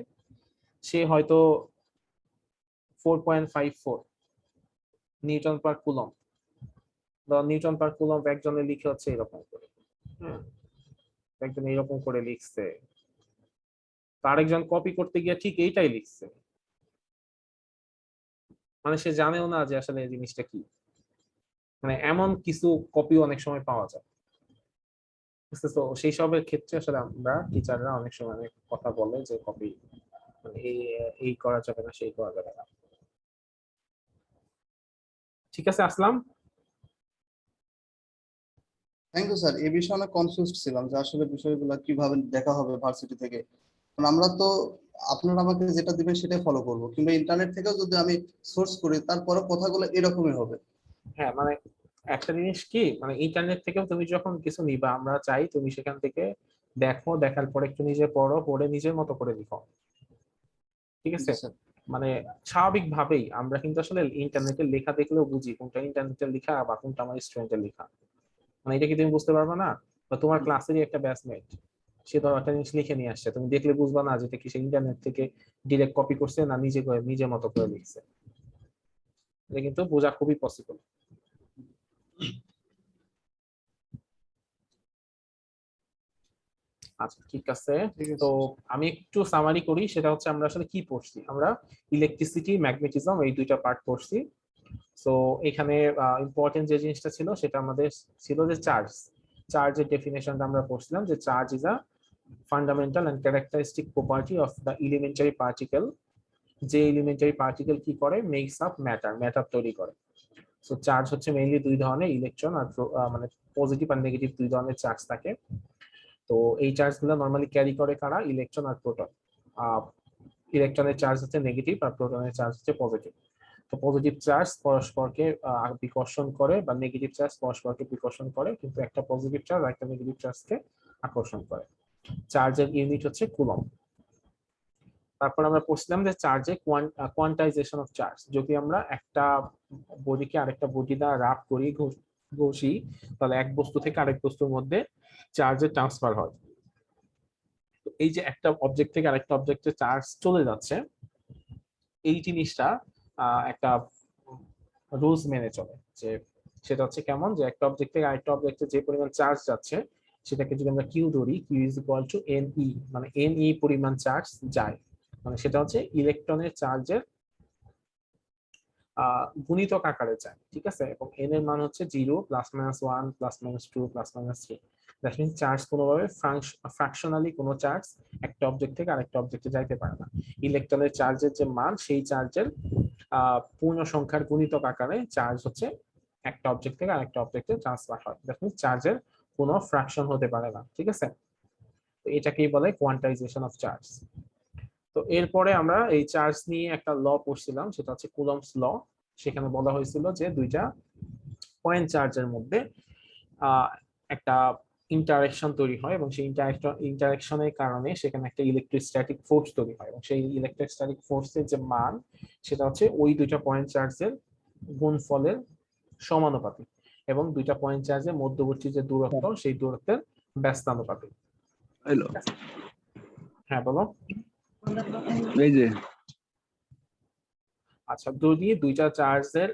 সে হয়তো 4.54 নিউটন পার কুলম, নিউটন পার কুলম একজনে লিখে হচ্ছে এরকম করে, হ্যাঁ, একজন এরকম করে লিখছে, তো আরেকজন কপি করতে গিয়ে ঠিক এইটাই লিখছে, মানে সে জানেও না যে আসলে এই জিনিসটা কি। মানে এমন কিছু কপি অনেক সময় পাওয়া যায়, তো সেই সবের ক্ষেত্রে আসলে আমরা টিচাররা অনেক সময় অনেক কথা বলে যে কপি মানে এই করা যাবে না, সেই করা যাবে না। ঠিক আছে আসলাম। থ্যাংক ইউ স্যার, এই বিষয়ে অনেক কনফিউজড ছিলাম যে আসলে বিষয়গুলো কিভাবে দেখা হবে ভার্সিটি থেকে। কারণ আমরা তো আপনারা আমাকে যেটা দিবেন সেটাই ফলো করব, কিংবা ইন্টারনেট থেকেও যদি আমি সোর্স করি তারপরে কথাগুলো এরকমই হবে। হ্যাঁ, মানে একটা জিনিস কি, মানে ইন্টারনেট থেকেও তুমি যখন কিছু নিবা, আমরা চাই তুমি সেখান থেকে দেখো, দেখার পরে একটু নিজে পড়ো, পড়ে নিজের মতো করে লিখো, ঠিক আছে? জি স্যার। মানে স্বাভাবিকভাবেই আমরা কিন্তু আসলে ইন্টারনেটের লেখা দেখলেও বুঝি কোনটা ইন্টারনেটের লেখা বা কোনটা আমার স্টুডেন্টের লেখা। মানে এটা কি তুমি বুঝতে পারবে না? বা তোমার ক্লাসেরই একটা ব্যাচমেট, সে ধরো একটা জিনিস লিখে নিয়ে আসছে, তুমি দেখলে বুঝবা না যেটা কি সে ইন্টারনেট থেকে ডিরেক্ট কপি করছে না নিজের মতো করে লিখছে। এটা কিন্তু বোঝা খুবই পসিবল। আচ্ছা, ঠিক আছে। ঠিক তো আছে। আমি একটু সামারি করি, সেটা হচ্ছে আমরা আসলে কি পড়ছি। আমরা ইলেকট্রিসিটি, ম্যাগনেটিজম, এই দুইটা পার্ট পড়ছি। তো এখানে ইম্পর্টেন্ট যে জিনিসটা ছিল সেটা আমাদের ছিল যে চার্জের ডেফিনেশনটা আমরা পড়ছিলাম, যে charge is a fundamental and characteristic property of the elementary particle. যে এলিমেন্টারি পার্টিকেল কি করে, মেক্স আপ ম্যাটার তৈরি করে। সো চার্জ হচ্ছে মেইনলি দুই ধরনের, ইলেকট্রন আর মানে পজিটিভ আর নেগেটিভ দুই ধরনের চার্জ থাকে। তো এই চার্জ গুলো নর্মালি ক্যারি করে কারা, ইলেকট্রন আর প্রোটন। ইলেকট্রনের চার্জ হচ্ছে নেগেটিভ আর প্রোটনের চার্জ হচ্ছে পজিটিভ। তো পজিটিভ চার্জ পরস্পরকে বিকর্ষণ করে বা নেগেটিভ চার্জ পরস্পরকে বিকর্ষণ করে, কিন্তু একটা পজিটিভ চার্জ আর একটা নেগেটিভ চার্জকে আকর্ষণ করে। চার্জের ইউনিট হচ্ছে কুলম্ব। তারপর আমরা পড়ছিলাম যে চার্জে কোয়ান্টাইজেশন অফ চার্জ, যদি আমরা একটা বডিকে আরেকটা বডি দ্বারা রাব করি, ঘষি, তাহলে এক বস্তু থেকে আরেক বস্তুর মধ্যে চার্জের ট্রান্সফার হয়। তো এই যে একটা অবজেক্ট থেকে আরেকটা অবজেক্টে চার্জ চলে যাচ্ছে, এই জিনিসটা একটা রুলস মেনে চলে, যে সেটা হচ্ছে কেমন, যে একটা অবজেক্ট থেকে আরেকটা অবজেক্টে যে পরিমাণ চার্জ যাচ্ছে সেটাকে যদি আমরা কিউ ধরি, Q is equal to n e, মানে এন ই পরিমাণ চার্জ যায়। মানে সেটা হচ্ছে ইলেকট্রনের চার্জের গুণিতক আকারে চাই, ঠিক আছে। এবং এন এর মান হচ্ছে 0 +-1 +-2 +-3। দ্যাট মিন্স চার্জ কোনোভাবে ফ্র্যাকশনালি কোনো চার্জ একটা অবজেক্ট থেকে আরেকটা অবজেক্টে যাইতে পারে না। ইলেকট্রনের চার্জের যে মান সেই চার্জের পূর্ণ সংখ্যার গুণিতক আকারে চার্জ হচ্ছে একটা অবজেক্ট থেকে আরেকটা অবজেক্টে ট্রান্সফার হয়। দ্যাট মিন্স চার্জের কোনো ফ্র্যাকশন হতে পারে না, ঠিক আছে। তো এটাকেই বলে কোয়ান্টাইজেশন অফ চার্জ। তো এরপরে আমরা এই চার্জ নিয়ে একটা ল পড়ছিলাম, সেটা হচ্ছে কুলম্বস ল। সেখানে বলা হয়েছিল যে দুইটা পয়েন্ট চার্জের মধ্যে একটা ইন্টারেকশন তৈরি হয় এবং সেই ইন্টারেকশনের কারণে সেখানে একটা ইলেকট্রোস্ট্যাটিক ফোর্স তৈরি হয় এবং সেই ইলেকট্রোস্ট্যাটিক ফোর্সের যে মান সেটা হচ্ছে ওই দুইটা পয়েন্ট চার্জের গুণফলের সমানুপাতিক এবং দুইটা পয়েন্ট চার্জের মধ্যবর্তী যে দূরত্ব সেই দূরত্বের ব্যস্তানুপাতিক। হ্যাঁ বলো। এই যে আচ্ছা, যদি দুইটা চার্জের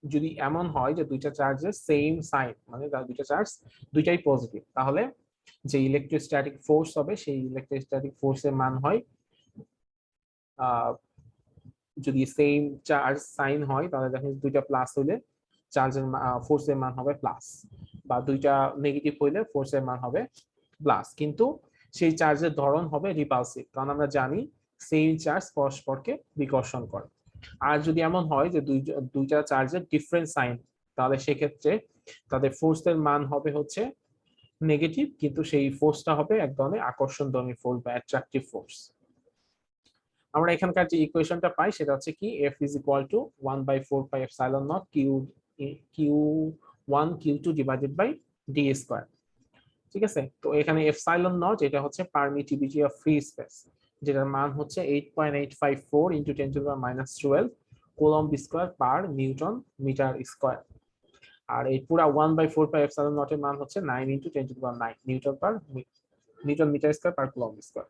যদি এমন হয় যে দুইটা চার্জের সেম সাইন, মানে দুইটা চার্জ দুইটাই পজিটিভ, তাহলে যে ইলেকট্রোস্ট্যাটিক ফোর্স হবে সেই ইলেকট্রোস্ট্যাটিক ফোর্সের মান হয় যদি সেম চার্জ সাইন হয় তাহলে দেখেন দুইটা প্লাস হইলে চার্জের ফোর্সের মান হবে প্লাস, বা দুইটা নেগেটিভ হইলে ফোর্সের মান হবে প্লাস। কিন্তু সেই চার্জের ধরন হবে রিপালসিভ, কারণ আমরা জানি সেম চার্জ পরস্পরকে বিকর্ষণ করে। আর যদি এমন হয় যে দুইটা চার্জের ডিফারেন্ট সাইন, তাহলে সেক্ষেত্রে তাদের ফোর্সের মান হবে হচ্ছে নেগেটিভ, কিন্তু সেই ফোর্সটা হবে এক ধরনের আকর্ষণধর্মী ফোর্স বা অ্যাট্রাকটিভ ফোর্স। আমরা এখানকার যে ইকুয়েশনটা পাই সেটা হচ্ছে কি F = 1/4πε0 Q1 Q2 / d²। ঠিক আছে, তো এখানে ε0 এটা হচ্ছে পারমিটিভিটি অফ ফ্রি স্পেস, যেটার মান হচ্ছে 8.854 × 10⁻12 coulomb square per newton metre square. আর এই পুরা 1/4πε0 এর মান হচ্ছে 9 × 10⁹ newton metre square per coulomb square.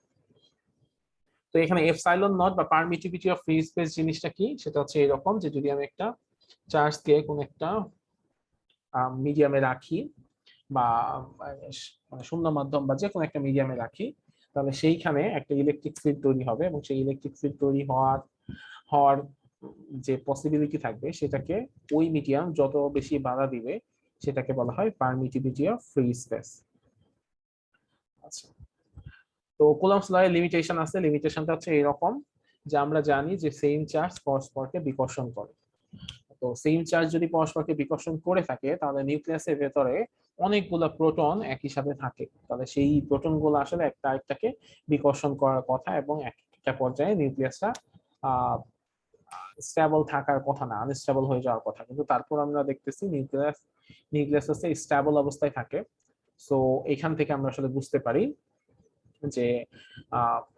তো এখানে ε0 বা পারমিটিভিটি অফ ফ্রি স্পেস জিনিসটা কি, সেটা হচ্ছে এরকম যে যদি আমি একটা চার্জকে কোন একটা মিডিয়ামে রাখি বা মানে শূন্য মাধ্যম বা যে কোনো একটা মিডিয়ামে রাখি, তাহলে সেইখানে একটা ইলেকট্রিক ফিল্ড তৈরি হবে এবং সেই ইলেকট্রিক ফিল্ড তৈরি হওয়ার যে পসিবিলিটি থাকবে সেটাকে ওই মিডিয়াম যত বেশি বাধা দিবে সেটাকে বলা হয় পারমিটিভিটি অফ ফ্রি স্পেস। আচ্ছা, তো কুলম্বস ল এর লিমিটেশন আছে। লিমিটেশনটা হচ্ছে এরকম যে আমরা জানি যে সেম চার্জ পরস্পরকে বিকর্ষণ করে। তো সেম চার্জ যদি পরস্পরকে বিকর্ষণ করে থাকে তাহলে নিউক্লিয়াসের ভেতরে অনেকগুলো প্রোটন একই সাথে থাকে, তাহলে সেই প্রোটনগুলো আসলে একটা আরেকটাকে বিকর্ষণ করার কথা এবং একটা পর্যায়ে নিউক্লিয়াসটা স্টেবল থাকার কথা না, আনস্টেবল হয়ে যাওয়ার কথা। কিন্তু তারপর আমরা দেখতেছি নিউক্লিয়াস হচ্ছে স্টেবল অবস্থায় থাকে। সো এখান থেকে আমরা আসলে বুঝতে পারি যে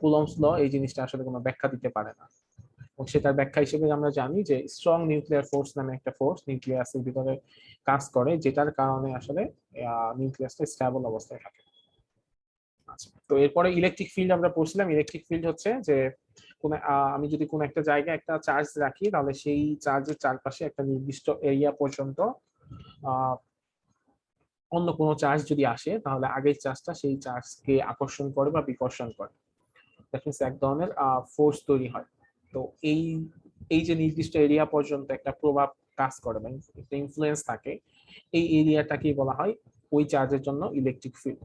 কুলম্বস ল এই জিনিসটা আসলে কোনো ব্যাখ্যা দিতে পারে না। এবং সেটার ব্যাখ্যা হিসেবে আমরা জানি যে স্ট্রং নিউক্লিয়ার ফোর্স নামে একটা ফোর্স নিউক্লিয়াসের ভিতরে কাজ করে, যেটার কারণে আসলে নিউক্লিয়াসটা স্টেবল অবস্থায় থাকে। আচ্ছা, তো এরপরে ইলেকট্রিক ফিল্ড আমরা পড়ছিলাম। ইলেকট্রিক ফিল্ড হচ্ছে যে আমি যদি কোনো একটা জায়গায় একটা চার্জ রাখি তাহলে সেই চার্জের চারপাশে একটা নির্দিষ্ট এরিয়া পর্যন্ত অন্য কোনো চার্জ যদি আসে তাহলে আগের চার্জটা সেই চার্জকে আকর্ষণ করে বা বিকর্ষণ করে, দ্যাট মিন্স এক ধরনের ফোর্স তৈরি হয়। তো এই যে নির্দিষ্ট এরিয়া পর্যন্ত একটা প্রভাব কাজ করে বা একটা ইনফ্লুয়েন্স থাকে, এই এরিয়াটাকেই বলা হয় ওই চার্জের জন্য ইলেকট্রিক ফিল্ড।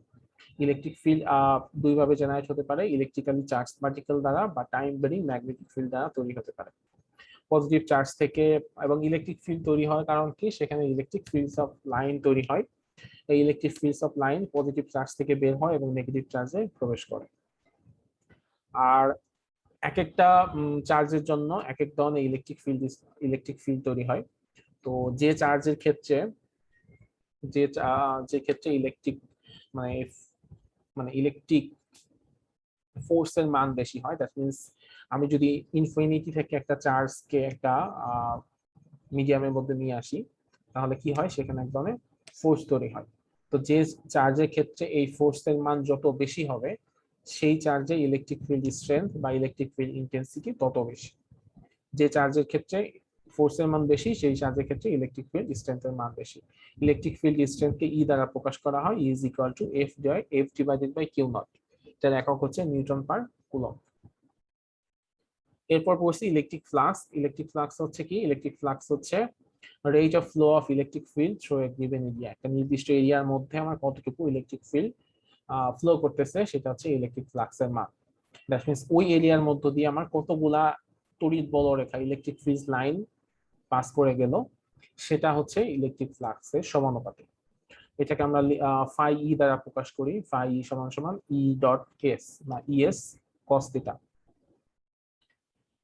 ইলেকট্রিক ফিল্ড দুই ভাবে জেনারেট হতে পারে, ইলেকট্রিক্যালি চার্জ পার্টিকেল দ্বারা বা টাইম ভ্যারিং ম্যাগনেটিক ফিল্ড দ্বারা তৈরি হতে পারে। পজিটিভ চার্জ থেকে এবং ইলেকট্রিক ফিল্ড তৈরি হওয়ার কারণ কি, সেখানে ইলেকট্রিক ফিল্ডস অফ লাইন তৈরি হয়। এই electric fields of line positive charge থেকে বের হয় এবং নেগেটিভ চার্জে প্রবেশ করে। আর এক একটা চার্জের জন্য এক এক ধরনের ইলেকট্রিক ফিল্ড তৈরি হয়। তো যে চার্জের ক্ষেত্রে যে ক্ষেত্রে মানে ইলেকট্রিক ফোর্সের মান বেশি হয়, দ্যাট মিন্স আমি যদি ইনফিনিটি থেকে একটা চার্জকে একটা মিডিয়ামের মধ্যে নিয়ে আসি তাহলে কি হয়, সেখানে এক ধরনের ফোর্স তৈরি হয়। তো যে চার্জের ক্ষেত্রে এই ফোর্সের মান যত বেশি হবে সেই চার্জে ইলেকট্রিক ফিল্ড স্ট্রেংথ বা ইলেকট্রিক ফিল্ড ইন্টেন্সিটি তত বেশি। যে চার্জের ক্ষেত্রে ফোর্সের মান বেশি সেই চার্জের ক্ষেত্রে ইলেকট্রিক ফিল্ড স্ট্রেংথের মান বেশি। ইলেকট্রিক ফিল্ড স্ট্রেংথকে ই দ্বারা প্রকাশ করা হয়, E = F/Q0, যার একক হচ্ছে নিউটন পার কুলম্ব। এরপর পড়ছি ইলেকট্রিক ফ্লাক্স। ইলেকট্রিক ফ্লাক্স হচ্ছে কি? ইলেকট্রিক ফ্লাক্স হচ্ছে rate of flow of electric field through a given area. একটা নির্দিষ্ট এরিয়ার মধ্যে আমার কতটুকু ইলেকট্রিক ফিল্ড ফ্লো করতেছে সেটা হচ্ছে ইলেকট্রিক ফ্লাক্সের মান। দ্যাট মিন্স ওই এরিয়ার মধ্য দিয়ে আমার কতগুলা তড়িৎ বলরেখা ইলেকট্রিক ফিল্ড লাইন পাস করে গেল, সেটা হচ্ছে ইলেকট্রিক ফ্লাক্সের সমানুপাতিক। এটাকে আমরা ফাই ই দ্বারা প্রকাশ করি। ফাই ই সমান সমান ই ডট এস বা ইএস কস থিটা।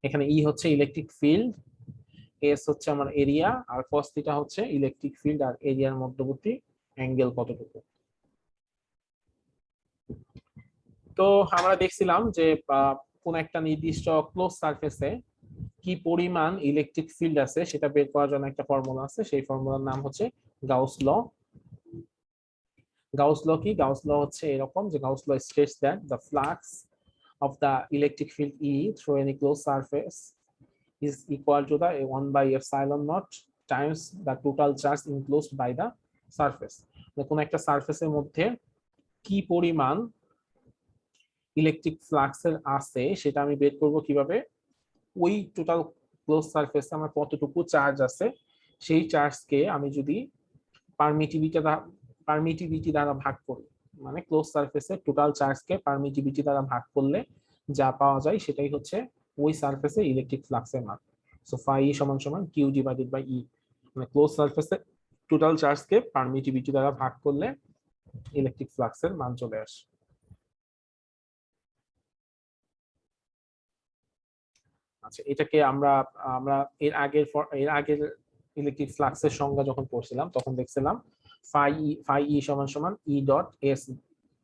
এখানে ই হচ্ছে ইলেকট্রিক ফিল্ড, এস হচ্ছে আমার এরিয়া, আর কস থিটা হচ্ছে ইলেকট্রিক ফিল্ড আর এরিয়ার মধ্যবর্তী অ্যাঙ্গেল কতটুকু। তো আমরা দেখছিলাম যে কোন একটা নির্দিষ্ট ক্লোজ সারফেসে কি পরিমাণ ইলেকট্রিক ফিল্ড আছে সেটা বের করার জন্য একটা ফর্মুলা আছে। সেই ফর্মুলার নাম হচ্ছে গাউস ল। গাউস ল কি? গাউস ল হচ্ছে এরকম যে Gauss law states that the flux of the electric field E through any closed surface is equal to the 1 by epsilon naught times the total charge enclosed by the surface. কোন একটা সারফেসের মধ্যে কি পরিমাণ ইলেকট্রিক ফ্লাক্সের আছে সেটা আমি বের করব কিভাবে? ওই টোটাল ক্লোজ সারফেসে আমার কতটুকু চার্জ আছে সেই চার্জকে আমি যদি পারমিটিভিটি দ্বারা ভাগ করি, মানে ক্লোজ সারফেসে টোটাল চার্জকে পারমিটিভিটি দ্বারা ভাগ করলে যা পাওয়া যায় সেটাই হচ্ছে ওই সারফেসে ইলেকট্রিক ফ্লাক্সের মান। সো ফাই ই সমান সমান কিউ ডিভাইডেড বাই ই, মানে ক্লোজ সারফেসে টোটাল চার্জকে পারমিটিভিটি দ্বারা ভাগ করলে ইলেকট্রিক ফ্লাক্সের মান চলে আসে। আচ্ছা, এটাকে আমরা আমরা এর আগের ইলেকট্রিক ফ্লাক্সের সংজ্ঞা যখন পড়ছিলাম তখন দেখছিলাম ফাই ই সমান সমান ই ডট এস।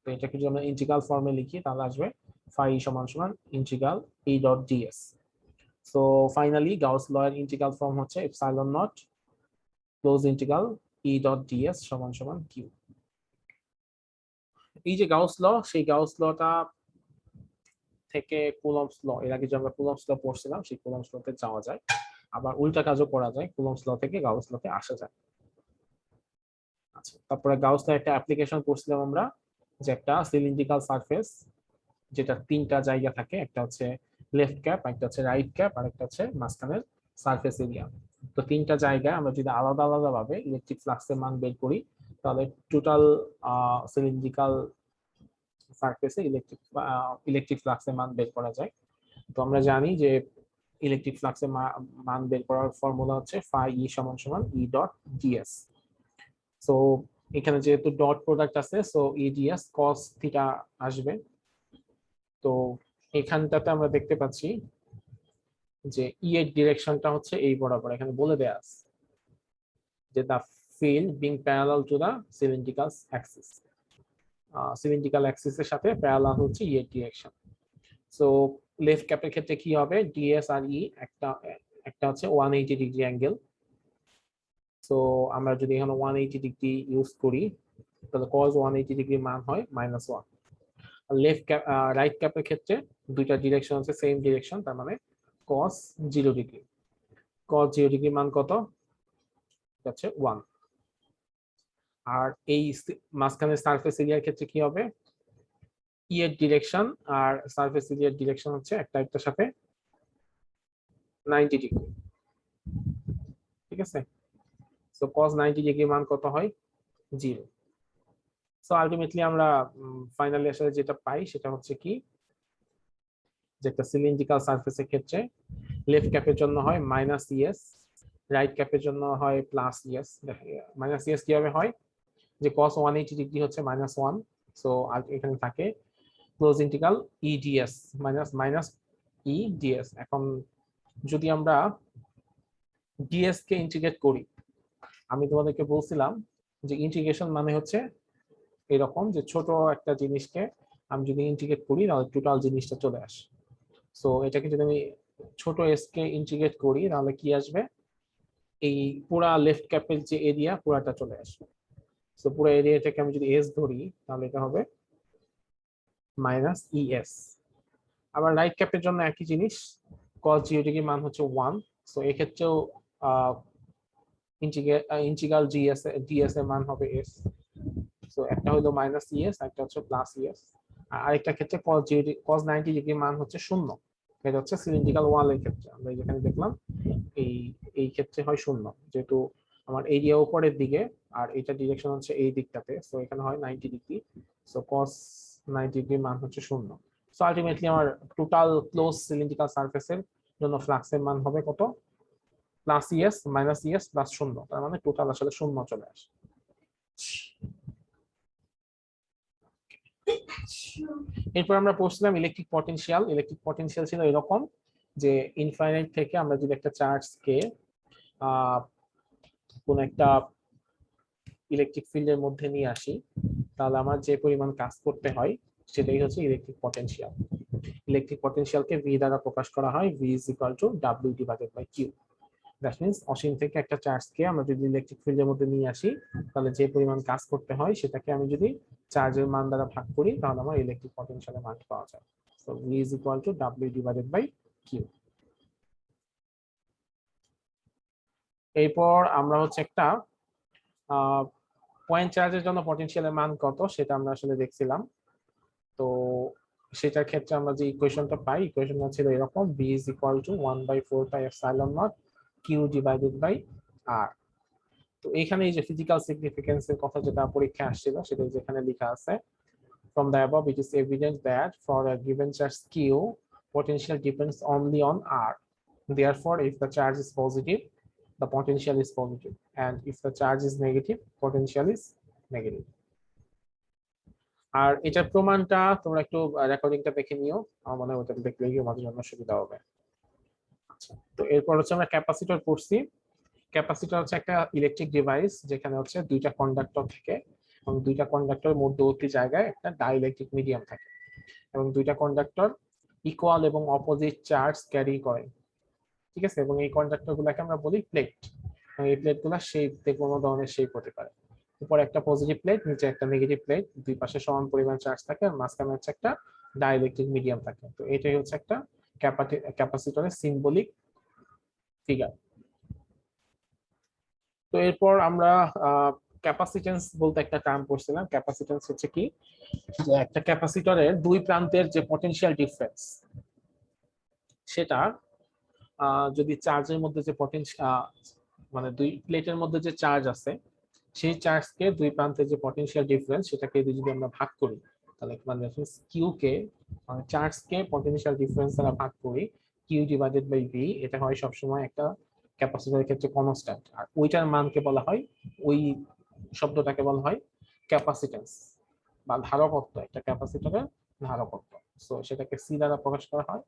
তো এটাকে যদি আমরা ইন্টিগ্রাল ফর্মে লিখি তাহলে আসবে ফাই ই সমান সমান integral E dot ds. So finally Gauss law এর ইন্টিগ্রাল ফর্ম হচ্ছে epsilon nought close integral E dot ds সমান সমান কিউ। এই যে গাউস ল, সেই গাউস লটা থেকে কুলম্বস ল, এর আগে যে আমরা কুলম্বস ল পড়ছিলাম সেই কুলম্বস লতে যাওয়া যায়, আবার উল্টা কাজও করা যায়, কুলম্বস ল থেকে গাউস লতে আসা যায়। আচ্ছা, তারপরে গাউস ল একটা অ্যাপ্লিকেশন পড়ছিলাম আমরা, যে একটা সিলিন্ড্রিক্যাল সারফেস যেটা তিনটা জায়গা থাকে, একটা হচ্ছে লেফট ক্যাপ, একটা হচ্ছে রাইট ক্যাপ, আর একটা হচ্ছে মাঝখানের সারফেস এরিয়া। তো তিনটা জায়গায় আমরা যদি আলাদা আলাদা ভাবে ইলেকট্রিক ফ্লাক্সের মান বের করি তাহলে টোটাল সিলিন্ড্রিক্যাল সারফেসে ইলেকট্রিক ফ্লাক্সের মান বের করা যায়। তো আমরা জানি যে ইলেকট্রিক ফ্লাক্সের মান বের করার ফর্মুলা হচ্ছে ফাই ই সমান সমান ই ডট ডিএস। সো এখানে যেহেতু ডট প্রোডাক্ট আছে, সো ই ডিএস কস থিটা আসবে। তো এখানটাতে আমরা দেখতে পাচ্ছি যে ই এর ডিরেকশনটা হচ্ছে এই বরাবর, এখানে বলে দেয়া আছে যে the field being parallel to the cylindrical axis. Cylindrical অ্যাক্সিসের সাথে প্যারালাল হচ্ছে ই এর ডিরেকশন। সো লেফট ক্যাপের ক্ষেত্রে কি হবে? ডিএস আর ই একটা হচ্ছে 180 ডিগ্রি অ্যাঙ্গেল। সো আমরা যদি এখানে 180 ডিগ্রি ইউজ করি তাহলে cos 180 ডিগ্রি মান হয় -1। লেফট ক্যাপ রাইট ক্যাপের ক্ষেত্রে দুইটা ডিরেকশন আছে, সেম ডিরেকশন, তার মানে cos 0 ডিগ্রি। cos 0 ডিগ্রি মান কত? এটা হচ্ছে 1। আর এই মাঝখানের সারফেস এরিয়ার ক্ষেত্রে কি হবে? ই এর ডিরেকশন আর সারফেস এরিয়ার ডিরেকশন হচ্ছে একটার সাথে 90 ডিগ্রি, ঠিক আছে? সো cos 90 ডিগ্রি মান কত হয়? 0। সো আলটিমেটলি আমরা ফাইনালি আসলে যেটা পাই সেটা হচ্ছে কি, যে একটা সিলিন্ড্রিক্যাল সারফেসের ক্ষেত্রে লেফট ক্যাপের জন্য হয় -es, রাইট ক্যাপের জন্য হয় +es। -es কিভাবে হয়? যে cos 180 ডিগ্রি হচ্ছে -1, সো এখানে থাকে close integral EDS minus EDS। এখন যদি আমরা ডিএস কে ইন্টিগ্রেট করি, আমি তোমাদেরকে বলছিলাম যে ইন্টিগ্রেশন মানে হচ্ছে এরকম যে ছোট একটা জিনিসকে আমি যদি ইন্টিগ্রেট করি তাহলে টোটাল জিনিসটা চলে আসে। সো এটাকে যদি আমি ছোট এস কে ইন্টিগ্রেট করি তাহলে কি আসবে? এই পুরা লেফট ক্যাপের যে এরিয়া পুরাটা চলে আসবে। সো পুরো এরিয়াটাকে আমি যদি এস ধরি তাহলে এটা হবে -ES। আবার রাইট ক্যাপের জন্য একই জিনিস, cos 0 ডিগ্রি মান হচ্ছে 1। সো এক্ষেত্রেও ইন্টিগ্রাল ডিএস এর মান হবে s। সো একটা হলো -ES, একটা হচ্ছে +ES। আর আরেকটা ক্ষেত্রে cos 90 ডিগ্রি মান হচ্ছে 0। এটা হচ্ছে সিলিন্ড্রিক্যাল ওয়ালের ক্ষেত্রে। আমরা যেখানে দেখলাম এই এই ক্ষেত্রে হয় 0, যেহেতু আমার এরিয়া উপরের দিকে আর এটা ডিরেকশন হচ্ছে এই দিকটাতে, সো এখানে হয় 90 ডিগ্রি, সো cos 90 ডিগ্রি মান হচ্ছে 0। সো আলটিমেটলি আমার টোটাল ক্লোজ সিলিন্ড্রিক্যাল সারফেসের জন্য ফ্লাক্সের মান হবে কত? Plus ES minus ES plus 0, তার মানে টোটাল আসলে 0 চলে আসে। এরপর আমরা পড়ছিলাম ইলেকট্রিক পটেনশিয়াল। ইলেকট্রিক পটেনশিয়াল ছিল এরকম যে ইনফাইনাইট থেকে আমরা যদি একটা চার্জকে কোন একটা ইলেকট্রিক ফিল্ডের মধ্যে নিয়ে আসি, তাহলে আমার যে পরিমাণ কাজ করতে হয় সেটাই হচ্ছে ইলেকট্রিক পটেনশিয়াল। ইলেকট্রিক পটেনশিয়ালকে ভি দ্বারা প্রকাশ করা হয়, V is equal to W divided by Q. That means অসীম থেকে একটা চার্জকে আমরা যদি ইলেকট্রিক ফিল্ডের মধ্যে নিয়ে আসি, তাহলে যে পরিমাণ কাজ করতে হয় সেটাকে আমি যদি চার্জের মান দ্বারা ভাগ করি, তাহলে আমার ইলেকট্রিক পটেনশিয়ালের মান পাওয়া যায়। So V is equal to W divided by Q. এরপর আমরা হচ্ছে একটা পয়েন্ট চার্জের জন্য পটেনশিয়ালের মান কত সেটা আমরা আসলে দেখছিলাম। তো সেটার ক্ষেত্রে আমরা যে ইকুয়েশনটা পাই, ইকুয়েশনটা ছিল এরকম, v is equal to 1/4 pi epsilon naught q divided by r। তো এখানে এই যে ফিজিক্যাল সিগনিফিকেন্সের কথা যেটা পরীক্ষায় আসছিল সেটা যেখানে লেখা আছে, from the above it is evident that for a given charge q potential depends only on r, therefore if the charge is positive the potential is positive and if the charge is negative potential is negative। আর এটার প্রমাণটা তোমরা একটু রেকর্ডিংটা দেখে নিও, আমার মনে হয় ওটা দেখলেই আমাদের জন্য সুবিধা হবে। আচ্ছা, তো এরপর হচ্ছে আমরা ক্যাপাসিটর পড়ছি। ক্যাপাসিটর হচ্ছে একটা ইলেকট্রিক ডিভাইস যেখানে হচ্ছে দুইটা কন্ডাক্টর থাকে এবং দুইটা কন্ডাক্টরের মধ্যবর্তী জায়গায় একটা ডাইইলেকট্রিক মিডিয়াম থাকে এবং দুইটা কন্ডাক্টর ইকুয়াল এবং অপোজিট চার্জ ক্যারি করে, ঠিক আছে। এবং এই কন্ডাক্টর গুলাকে আমরা বলি প্লেট। এই প্লেট গুলা শেপ কোনো ধরনের শেপ হতে পারে, উপরে একটা পজিটিভ প্লেট নিচে একটা নেগেটিভ প্লেট, দুই পাশে সমান পরিমাণ চার্জ থাকে আর মাঝখানে হচ্ছে একটা ডাইইলেকট্রিক মিডিয়াম থাকে। তো এটাই হচ্ছে একটা ক্যাপাসিটরের সিম্বলিক ফিগার। তো এরপর আমরা ক্যাপাসিটেন্স বলতে একটা টার্ম পড়ছিলাম। ক্যাপাসিটেন্স হচ্ছে কি, যে একটা ক্যাপাসিটরের দুই প্রান্তের যে পটেনশিয়াল ডিফারেন্স সেটা যদি চার্জের মধ্যে যে পটেনশিয়াল মানে দুই প্লেটের মধ্যে যে চার্জ আছে সেই চার্জকে দুই প্রান্তের যে পটেনশিয়াল ডিফারেন্স সেটাকে যদি আমরা ভাগ করি, তাহলে মানে কিউ কে মানে চার্জকে পটেনশিয়াল ডিফারেন্স দ্বারা ভাগ করি, কিউ ডিভাইডেড বাই ভি, এটা হয় সবসময় একটা ক্যাপাসিটরের ক্ষেত্রে কনস্ট্যান্ট। আর ওইটার মানকে বলা হয়, ওই শব্দটাকে বলা হয় ক্যাপাসিটেন্স বা ধারকত্ব, একটা ক্যাপাসিটরের ধারকত্ব। সো সেটাকে সি দ্বারা প্রকাশ করা হয়,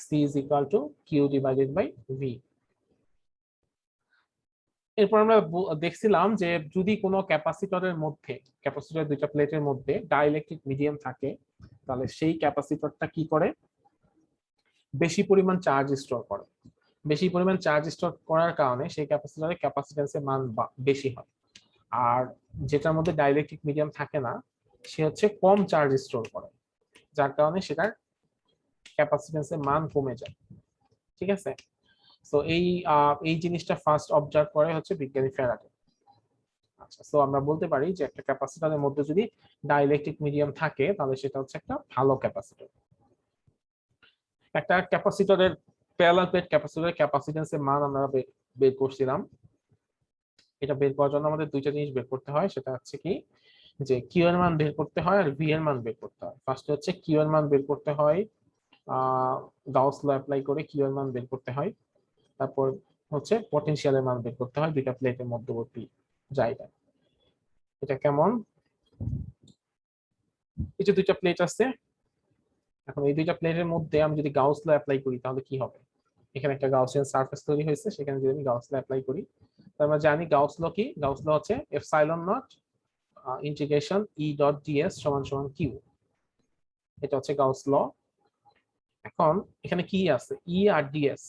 C is equal to Q divided by V. এরপর আমরা দেখছিলাম যে যদি কোনো ক্যাপাসিটরের মধ্যে, ক্যাপাসিটরের দুইটা প্লেটের মধ্যে ডাইইলেকট্রিক মিডিয়াম থাকে, তাহলে সেই ক্যাপাসিটরটা কি করে, বেশি পরিমাণ চার্জ স্টোর করে। বেশি পরিমাণ চার্জ স্টোর করার কারণে সেই ক্যাপাসিটরের ক্যাপাসিট্যান্সের মান বেশি হয়। আর যেটার মধ্যে ডাইইলেকট্রিক মিডিয়াম থাকে না সে হচ্ছে কম চার্জ স্টোর করে, যার কারণে সেটার ক্যাপাসিট্যান্সের মান কমে যায়, ঠিক আছে। তো এই জিনিসটা ফার্স্ট অবজার্ভ করে হচ্ছে বিজ্ঞানী ফ্যারাডে। আচ্ছা, সো আমরা বলতে পারি যে একটা ক্যাপাসিটরের মধ্যে যদি ডাইইলেকট্রিক মিডিয়াম থাকে তাহলে সেটা হচ্ছে একটা ভালো ক্যাপাসিটর। একটা ক্যাপাসিটরের প্যারালাল প্লেট ক্যাপাসিটরের ক্যাপাসিট্যান্সের মান আমরা বের করছিলাম। এটা বের করার জন্য আমাদের দুইটা জিনিস বের করতে হয়, সেটা হচ্ছে কি, যে কিউ এর মান বের করতে হয় আর ভি এর মান বের করতে হয়। ফার্স্টে হচ্ছে কিউ এর মান বের করতে হয়, গাউস ল অ্যাপ্লাই করে কিউ এর মান বের করতে হয়। তারপর হচ্ছে পটেনশিয়ালের মান বের করতে হয় দুইটা প্লেটের মধ্যবর্তী জায়গায়। এটা কেমন, এই যে দুইটা প্লেট আছে, এখন এই দুইটা প্লেটের মধ্যে আমি যদি গাউস ল অ্যাপ্লাই করি তাহলে কি হবে, এখানে একটা গাউসিয়ান সারফেস তৈরি হয়েছে, সেখানে যদি আমি গাউস ল অ্যাপ্লাই করি, তাহলে আমরা জানি গাউস ল কি, গাউস ল হচ্ছে epsilon not integration E dot ds সমান সমান কিউ, এটা হচ্ছে গাউস ল। এখন এখানে কি আছে, ই আর ডিএস,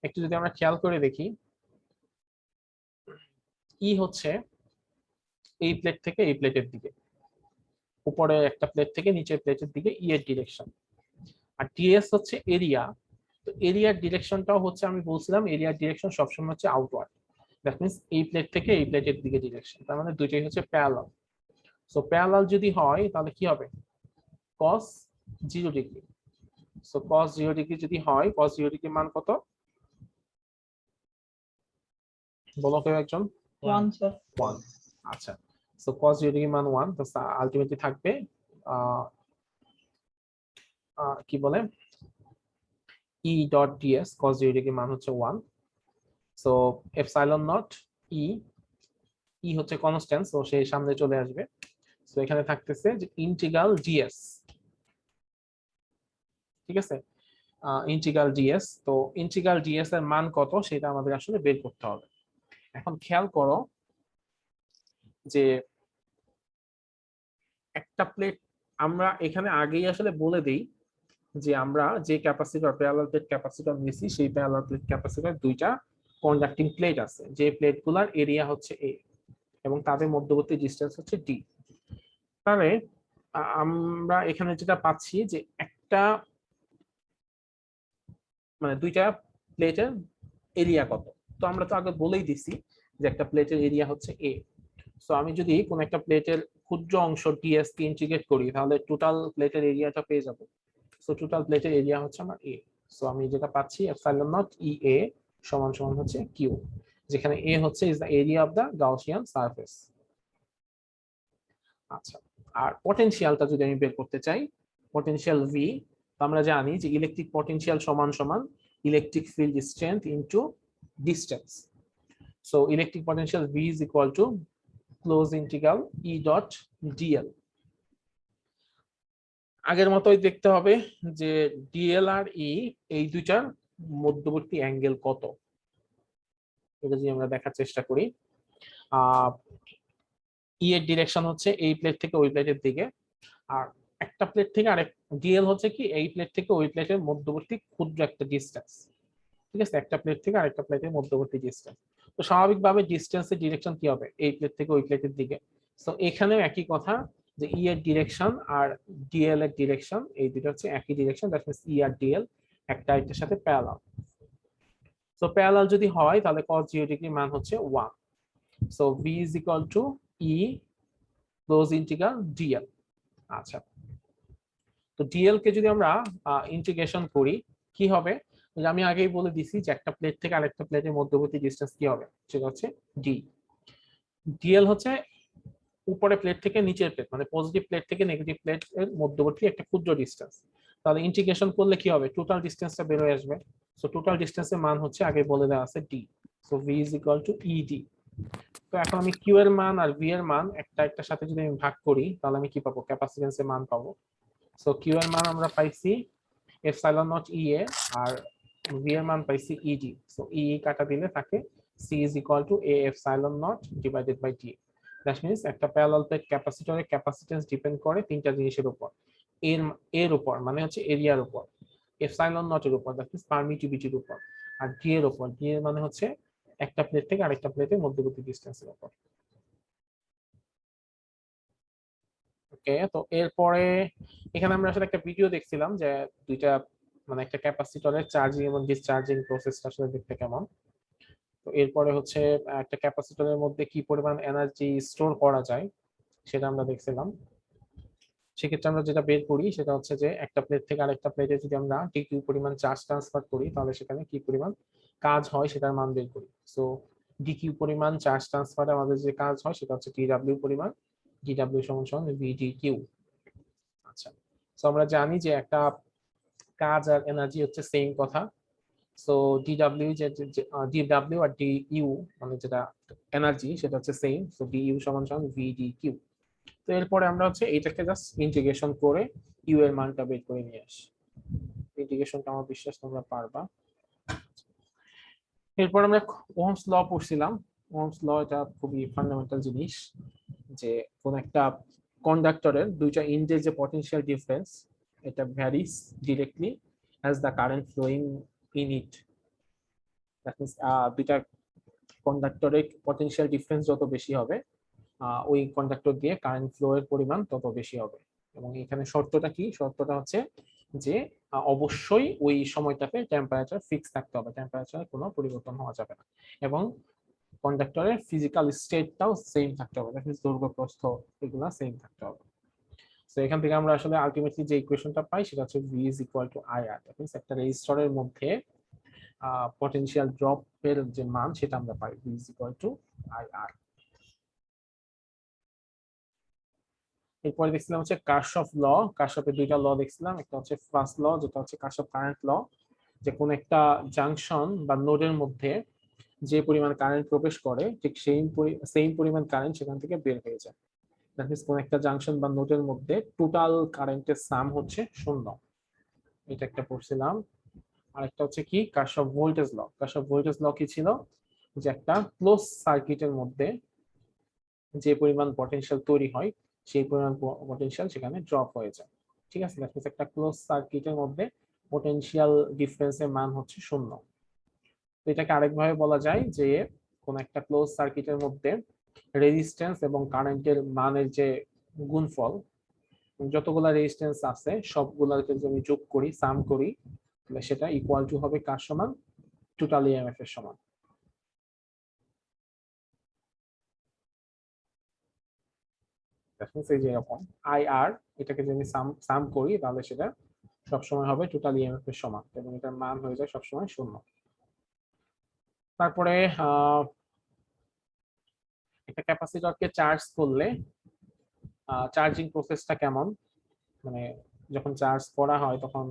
একটু যদি আমরা খেয়াল করে দেখি, ই হচ্ছে এই প্লেট থেকে এই প্লেটের দিকে, উপরে একটা প্লেট থেকে নিচের প্লেটের দিকে ই এর ডিরেকশন, আর ডিএস হচ্ছে এরিয়া। তো এরিয়ার ডিরেকশনটাও হচ্ছে, আমি বলছিলাম এরিয়ার ডিরেকশন সবসময় হচ্ছে আউটওয়ার্ড, দ্যাট মিন্স এই প্লেট থেকে এই প্লেটের দিকে ডিরেকশন, তার মানে দুইটাই হচ্ছে প্যারালাল। সো প্যারালাল যদি হয় তাহলে কি হবে, cos 0 degree, so cos 0 degree যদি হয় cos 0 ডিগ্রি মান কত বলো কেউ একজন 1 স্যার 1 আচ্ছা সো cos 0 ডিগ্রি মান 1 তো আলটিমেটলি থাকবে কি বলে e dot ds cos 0 degree মান হচ্ছে 1 সো এপসাইলন নট e হচ্ছে কনস্ট্যান্ট সো সেই সামনে চলে আসবে সো এখানে থাকতেছে যে ইন্টিগ্রাল ds ঠিক আছে ইন্টিগ্রাল ds তো ইন্টিগ্রাল ds এর মান কত সেটা আমাদের আসলে বের করতে হবে এখন খেয়াল করো যে একটা প্লেট আমরা এখানে আগেই আসলে বলে দেই যে আমরা যে ক্যাপাসিটর প্যারালাল প্লেট ক্যাপাসিটর নিয়েছি সেই প্যারালাল প্লেট ক্যাপাসিটর দুইটা কন্ডাক্টিং প্লেট আছে যে প্লেটগুলোর এরিয়া হচ্ছে a এবং তাদের মধ্যবর্তী ডিসটেন্স হচ্ছে d তাহলে আমরা এখানে যেটা পাচ্ছি যে একটা মানে দুইটা প্লেটের এরিয়া কত তো আমরা তো আগে বলেই দিছি যে একটা প্লেটের এরিয়া হচ্ছে a সো আমি যদি কোন একটা প্লেটের ক্ষুদ্র অংশ ds কে ইন্টিগ্রেট করি তাহলে টোটাল প্লেটের এরিয়াটা পেয়ে যাব সো টোটাল প্লেটের এরিয়া হচ্ছে আমার a সো আমি যেটা পাচ্ছি এপসাইলন নট ea সমান সমান হচ্ছে q যেখানে a হচ্ছে is the area of the Gaussian surface আচ্ছা আর পটেনশিয়ালটা যদি আমি বের করতে চাই পটেনশিয়াল v তো আমরা জানি যে ইলেকট্রিক পটেনশিয়াল সমান সমান electric field strength into distance so electric potential v is equal to close integral e dot dl আগের মতোই দেখতে হবে যে dl আর e এই দুইটার মধ্যবর্তী অ্যাঙ্গেল কত এটা যদি আমরা দেখার চেষ্টা করি e এর ডিরেকশন হচ্ছে এই প্লেট থেকে ওই প্লেটের দিকে আর একটা প্লেট থেকে আরেক dl হচ্ছে কি এই প্লেট থেকে ওই প্লেটের মধ্যবর্তী ক্ষুদ্র একটা ডিসটেন্স ঠিক আছে একটা প্লেট থেকে আরেকটা প্লেটের মধ্যবর্তী ডিসটেন্স তো স্বাভাবিকভাবে ডিসটেন্সের ডিরেকশন কি হবে এই প্লেট থেকে ওই প্লেটের দিকে সো এখানেও একই কথা যে e এর ডিরেকশন আর dl এর ডিরেকশন এই দুটো হচ্ছে একই ডিরেকশন দ্যাট মিন্স e আর dl একটা আরেকটার সাথে প্যারালাল সো প্যারালাল যদি হয় তাহলে cos 0 ডিগ্রি মান হচ্ছে 1 so v is equal to e close integral dl আচ্ছা তো dl কে যদি আমরা ইন্টিগ্রেশন করি কি হবে আমি আগেই বলে দিছি যে একটা প্লেট থেকে আরেকটা প্লেটের মধ্যবর্তী ডিসটেন্স কি হবে সেটা হচ্ছে d dl হচ্ছে উপরে প্লেট থেকে নিচের প্লেট মানে পজিটিভ প্লেট থেকে নেগেটিভ প্লেট এর মধ্যবর্তী একটা ক্ষুদ্র ডিসটেন্স তাহলে ইন্টিগ্রেশন করলে কি হবে টোটাল ডিসটেন্সটা বের হয়ে আসবে সো টোটাল ডিসটেন্সের মান হচ্ছে আগে বলে দেওয়া আছে d so v is equal to ed তো এখন আমি q এর মান আর v এর মান একটা সাথে যদি আমি ভাগ করি তাহলে আমি কি পাবো ক্যাপাসিট্যান্সের মান পাবো সো q এর মান আমরা পাইছি এপসাইলন নট ea আর v এর মান পাইছি ed সো e কাটা দিলে থাকে c is equal to a epsilon naught divided by d that means একটা প্যারালাল প্লেট ক্যাপাসিটরের ক্যাপাসিট্যান্স ডিপেন্ড করে তিনটা জিনিসের উপর এর উপর মানে হচ্ছে এরিয়ার উপর এপসাইলন নট এর উপর দ্যাট মিন্স পারমিটিভিটির উপর আর d এর উপর d এর মানে হচ্ছে একটা প্লেট থেকে আরেকটা প্লেটের মধ্যবর্তী ডিসটেন্সের উপর ওকে তো এরপরে এখানে আমরা আসলে একটা ভিডিও দেখছিলাম যে দুইটা মানে একটা ক্যাপাসিটরের চার্জিং এবং ডিসচার্জিং প্রসেসটা আসলে দেখতে কেমন তো এরপরে হচ্ছে একটা ক্যাপাসিটরের মধ্যে কি পরিমাণ এনার্জি স্টোর করা যায় সেটা আমরা দেখছিলাম সেক্ষেত্রে আমরা যেটা বের করি সেটা হচ্ছে যে একটা প্লেট থেকে আরেকটা প্লেটে যদি আমরা ডিকিউ পরিমাণ চার্জ ট্রান্সফার করি তাহলে সেখানে কি পরিমাণ কাজ হয় সেটার মান বের করি সো ডিকিউ পরিমাণ চার্জ ট্রান্সফারে আমাদের যে কাজ হয় সেটা হচ্ছে টিডব্লিউ পরিমাণ ডিডব্লিউ সমান সমান ভিডিকিউ আচ্ছা সো আমরা জানি যে একটা কাজ আর এনার্জি হচ্ছে সেম কথা সো ডিডব্লিউ যে ডিডব্লিউ আর ডিইউ মানে যেটা এনার্জি সেটা হচ্ছে সেম সো ডিইউ সমান সমান ভিডিকিউ তো এরপরে আমরা হচ্ছে এইটাকে জাস্ট ইন্টিগ্রেশন করে ইউ এর মানটা বের করে নিয়ে আসি ইন্টিগ্রেশনটা আমার বিশ্বাস তোমরা পারবা এরপর আমরা ওহমস ল পড়ছিলাম ওহমস ল এটা খুবই ফান্ডামেন্টাল জিনিস যে কোন একটা কন্ডাক্টরের দুইটা এন্ডে যে পটেনশিয়াল ডিফারেন্স এটা varies directly as the current flowing in it that means দুইটা কন্ডাক্টরের পটেনশিয়াল ডিফারেন্স যত বেশি হবে ওই কন্ডাক্টর দিয়ে কারেন্ট ফ্লো এর পরিমাণ তত বেশি হবে এবং এখানে শর্তটা কি শর্তটা হচ্ছে যে অবশ্যই ওই সময়টাতে টেম্পারেচার ফিক্স থাকতে হবে টেম্পারেচারে কোনো পরিবর্তন হওয়া যাবে না এবং কন্ডাক্টরের ফিজিক্যাল স্টেটটাও সেম থাকতে হবে দ্যাট মিন্স দৈর্ঘ্য প্রস্থ এগুলো সেম থাকতে হবে তো এখান থেকে আমরা আসলে আলটিমেটলি যে ইকুয়েশনটা পাই সেটা হচ্ছে V is equal to IR। That means একটা রেজিস্টরের মধ্যে পটেনশিয়াল ড্রপের যে মান সেটা আমরা পাই V is equal to IR। এরপরে দেখছিলাম হচ্ছে কারশফ ল। কারশফের দুইটা ল দেখছিলাম, একটা হচ্ছে ফার্স্ট ল যেটা হচ্ছে কারশফ কারেন্ট ল, যে কোন একটা জাংশন বা নোডের মধ্যে যে পরিমাণ কারেন্ট প্রবেশ করে ঠিক সেম পরিমাণ কারেন্ট সেখান থেকে বের হয়ে যায়। দ্যাট মিন্স কোন একটা জাংশন বা নোডের মধ্যে টোটাল কারেন্টের সাম হচ্ছে 0। এটা একটা পড়ছিলাম। আরেকটা হচ্ছে কি কারশফ ভোল্টেজ ল। কারশফ ভোল্টেজ ল কি ছিল, যে একটা ক্লোজ সার্কিটের মধ্যে যে পরিমাণ পটেনশিয়াল তৈরি হয় সেই পরিমাণ পটেনশিয়াল সেখানে ড্রপ হয়ে যায়। ঠিক আছে, দ্যাট মিন্স একটা ক্লোজ সার্কিটের মধ্যে পটেনশিয়াল ডিফারেন্সের মান হচ্ছে 0। তো এটাকে আরেকভাবে বলা যায় যে কোন একটা ক্লোজ সার্কিটের মধ্যে রেজিস্ট্যান্স এবং কারেন্টের মানের যে গুণফল, যতগুলা রেজিস্ট্যান্স আছে সবগুলাকে যদি আমি যোগ করি, সাম করি, তাহলে সেটা ইকুয়াল টু হবে কার সমান, টোটাল ইএমএফ এর সমান। এই যে এরকম আইআর, এটাকে যদি সাম করি তাহলে সেটা সবসময় হবে টোটাল ইএমএফ এর সমান এবং এটার মান হয়ে যায় সবসময় 0। তারপরে একটা ক্যাপাসিটরকে চার্জ করলে চার্জিং প্রসেসটা কেমন, মানে যখন চার্জ করা হয় তখন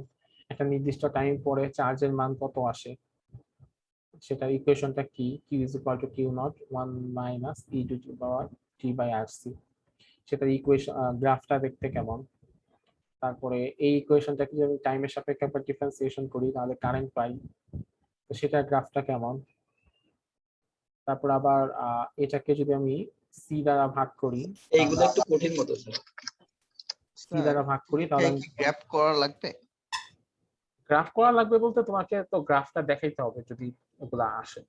একটা নির্দিষ্ট টাইম পরে চার্জের মান কত আসে, সেটার ইকুয়েশনটা কি, Q is equal to Q naught 1 minus e to the power t by RC। সেটার ইকুয়েশন গ্রাফটা দেখতে কেমন। তারপরে এই ইকুয়েশনটাকে যদি আমি টাইমের সাপেক্ষে আবার ডিফারেন্সিয়েশন করি তাহলে কারেন্ট পাই, তো সেটার গ্রাফটা কেমন। তারপর আবার এটাকে যদি আমি সি দ্বারা ভাগ করি, এইগুলো একটু কঠিন মতো স্যার। সি দ্বারা ভাগ করি তাহলে গ্র্যাপ করা লাগবে। গ্রাফ করা লাগবে বলতে তোমাকে তো গ্রাফটা দেখাইতে হবে যদি ওগুলা আসে,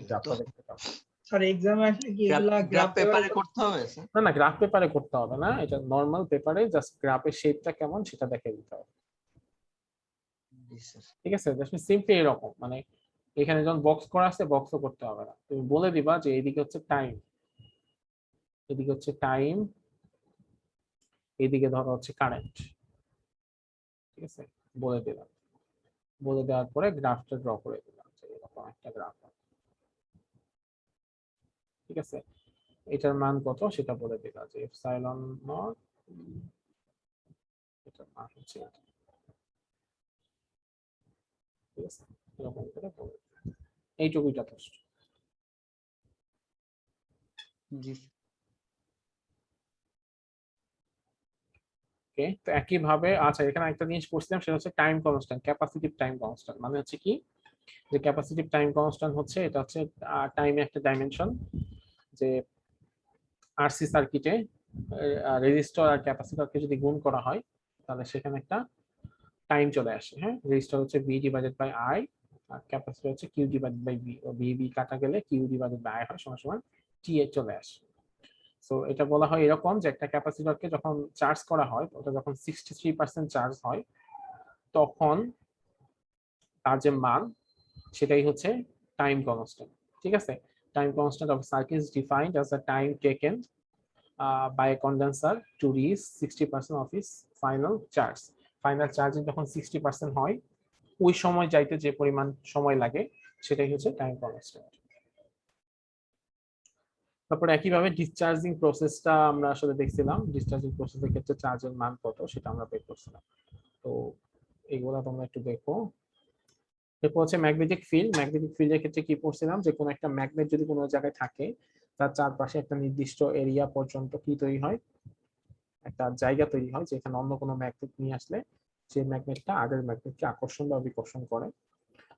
গ্রাফটা দেখতে হবে। স্যার এক্সামে আসলে কি এগুলা গ্রাফ পেপারে করতে হবে স্যার? না না, গ্রাফ পেপারে করতে হবে না, এটা নরমাল পেপারে জাস্ট গ্রাফের শেপটা কেমন সেটা দেখিয়ে দিতে হবে। ঠিক আছে, জাস্ট সিম্পলি এরকম, মানে এখানে যখন বক্স করা আছে বক্সও করতে হবে না, তুমি বলে দিবা যে এইদিকে হচ্ছে টাইম, এদিকে হচ্ছে টাইম, এইদিকে ধরো হচ্ছে কারেন্ট। ঠিক আছে, বলে দিলাম, বলে দেওয়ার পরে গ্রাফটা ড্র করে দিলাম যে এরকম একটা গ্রাফ। ঠিক আছে, এটার মান কত সেটা বলে দিলাম যে এপসাইলন নট, এটার মান হচ্ছে এটা। ঠিক আছে, এরকম করে বলে দিলাম, এইটুকুই যথেষ্ট। জি। ওকে, তো একই ভাবে আচ্ছা এখানে একটা জিনিস পড়ছিলাম সেটা হচ্ছে time constant, capacitive time constant. মানে হচ্ছে কি, যে ক্যাপাসিটিভ টাইম কনস্ট্যান্ট হচ্ছে এটা হচ্ছে টাইমে একটা ডাইমেনশন, যে আরসি সার্কিটে রেজিস্টর আর ক্যাপাসিটরকে যদি গুণ করা হয় তাহলে সেখানে একটা টাইম চলে আসে। হ্যাঁ, রেজিস্টর হচ্ছে V divided by I R capacitor হচ্ছে Q divided by V, V V কাটা গেলে কিউ ডিভাইডেড বাই আই হয় সমান সমান টি এ চলে আসে। সো এটা বলা হয় এরকম যে একটা ক্যাপাসিটরকে যখন চার্জ করা হয়, ওটা যখন 63% চার্জ হয় তখন তার যে মান সেটাই হচ্ছে টাইম কনস্ট্যান্ট। ঠিক আছে, time constant of circuit is defined as the time taken by a condenser to reach 60% of its final charge। Final charging যখন 60% হয় ওই সময় যাইতে যে পরিমাণ সময় লাগে সেটাই হচ্ছে টাইম কনস্ট্যান্ট। তারপর একইভাবে ডিসচার্জিং প্রসেসটা আমরা আসলে দেখছিলাম, ডিসচার্জিং প্রসেসের ক্ষেত্রে চার্জের মান কত সেটা আমরা বের করছিলাম। তো এইগুলা তোমরা একটু দেখো। এরপর হচ্ছে ম্যাগনেটিক ফিল্ড। ম্যাগনেটিক ফিল্ডের ক্ষেত্রে কি পড়ছিলাম, যে কোনো একটা ম্যাগনেট যদি কোনো জায়গায় থাকে তার চারপাশে একটা নির্দিষ্ট এরিয়া পর্যন্ত কি তৈরি হয়, একটা জায়গা তৈরি হয় যেখানে অন্য কোনো ম্যাগনেট নিয়ে আসলে সেই ম্যাগনেটটা আগের ম্যাগনেটকে আকর্ষণ বা বিকর্ষণ করে।